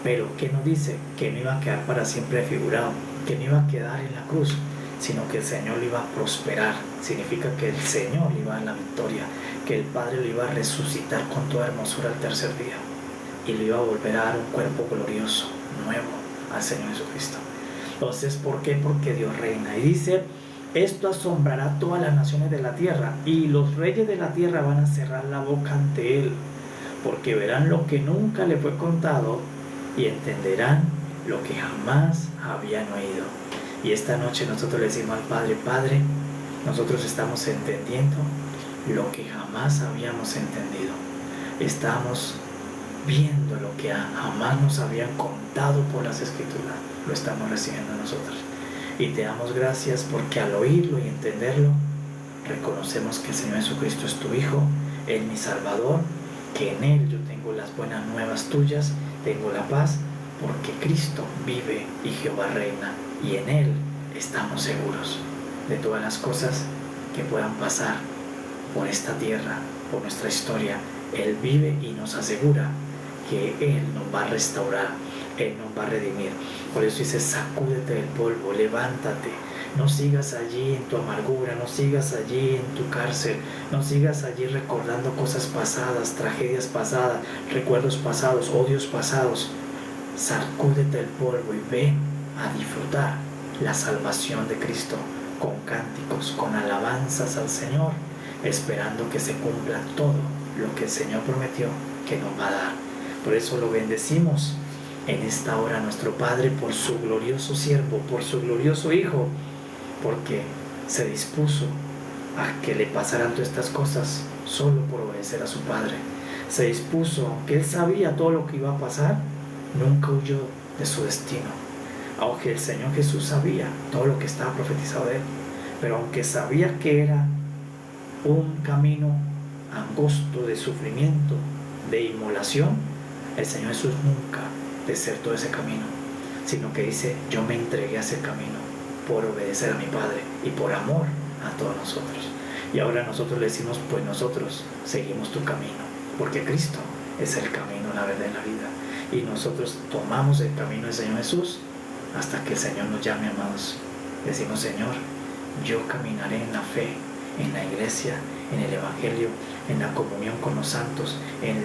Pero ¿qué nos dice? Que no iba a quedar para siempre desfigurado, que no iba a quedar en la cruz, sino que el Señor le iba a prosperar. Significa que el Señor le iba a dar la victoria, que el Padre lo iba a resucitar con toda hermosura al tercer día, y le iba a volver a dar un cuerpo glorioso, nuevo, al Señor Jesucristo. Entonces, ¿por qué? Porque Dios reina. Y dice, esto asombrará a todas las naciones de la tierra, y los reyes de la tierra van a cerrar la boca ante Él, porque verán lo que nunca le fue contado y entenderán lo que jamás habían oído. Y esta noche nosotros le decimos al Padre: Padre, nosotros estamos entendiendo lo que jamás habíamos entendido. Estamos viendo lo que jamás nos habían contado por las Escrituras. Lo estamos recibiendo nosotros. Y te damos gracias porque al oírlo y entenderlo, reconocemos que el Señor Jesucristo es tu Hijo, es mi Salvador, que en Él yo tengo las buenas nuevas tuyas, tengo la paz, porque Cristo vive y Jehová reina, y en Él estamos seguros de todas las cosas que puedan pasar por esta tierra, por nuestra historia. Él vive y nos asegura que Él nos va a restaurar, Él nos va a redimir. Por eso dice: sacúdete del polvo, levántate. No sigas allí en tu amargura, no sigas allí en tu cárcel, no sigas allí recordando cosas pasadas, tragedias pasadas, recuerdos pasados, odios pasados. Sacúdete el polvo y ven a disfrutar la salvación de Cristo con cánticos, con alabanzas al Señor, esperando que se cumpla todo lo que el Señor prometió que nos va a dar. Por eso lo bendecimos en esta hora nuestro Padre por su glorioso siervo, por su glorioso Hijo, porque se dispuso a que le pasaran todas estas cosas solo por obedecer a su Padre. Se dispuso, aunque Él sabía todo lo que iba a pasar, nunca huyó de su destino. Aunque el Señor Jesús sabía todo lo que estaba profetizado de Él, pero aunque sabía que era un camino angosto de sufrimiento, de inmolación, el Señor Jesús nunca desertó de ese camino, sino que dice: yo me entregué a ese camino por obedecer a mi Padre y por amor a todos nosotros. Y ahora nosotros le decimos: pues nosotros seguimos tu camino, porque Cristo es el camino, la verdad y la vida. Y nosotros tomamos el camino del Señor Jesús hasta que el Señor nos llame, amados. Decimos: Señor, yo caminaré en la fe, en la iglesia, en el Evangelio, en la comunión con los santos, en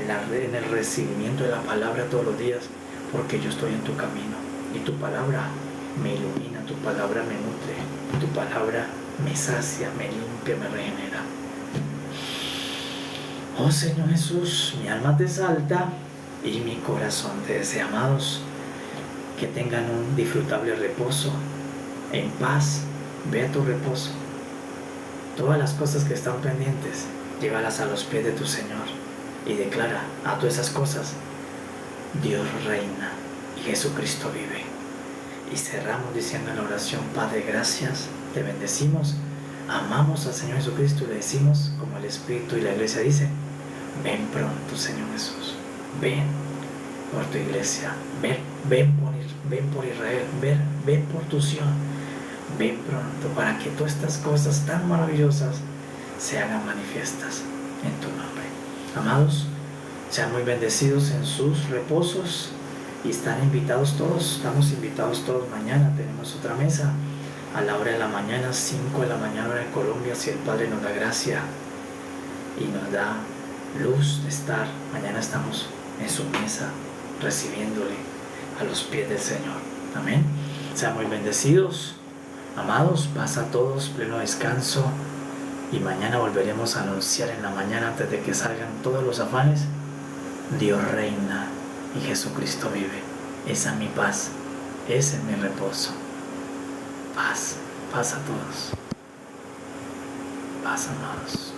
el recibimiento de la palabra todos los días, porque yo estoy en tu camino y tu palabra me ilumina, tu palabra me nutre, tu palabra me sacia, me limpia, me regenera. Oh Señor Jesús, mi alma te exalta y mi corazón te desea, amados. Que tengan un disfrutable reposo, en paz. Ve a tu reposo. Todas las cosas que están pendientes, llévalas a los pies de tu Señor y declara a todas esas cosas: Dios reina y Jesucristo vive. Y cerramos diciendo en la oración: Padre, gracias, te bendecimos, amamos al Señor Jesucristo y le decimos, como el Espíritu y la Iglesia dice: ven pronto, Señor Jesús, ven por tu iglesia, ven por Israel, ven por tu Sion, ven pronto para que todas estas cosas tan maravillosas se hagan manifiestas en tu nombre. Amados, sean muy bendecidos en sus reposos y están invitados todos, estamos invitados todos. Mañana tenemos otra mesa a la hora de la mañana, 5 de la mañana hora de Colombia, si el Padre nos da gracia y nos da luz de estar. Mañana estamos en su mesa recibiéndole a los pies del Señor. Amén. Sean muy bendecidos, amados. Paz a todos, pleno descanso, y mañana volveremos a anunciar en la mañana, antes de que salgan todos los afanes: Dios reina y Jesucristo vive. Esa es mi paz, ese es mi reposo. Paz, paz a todos, paz, amados.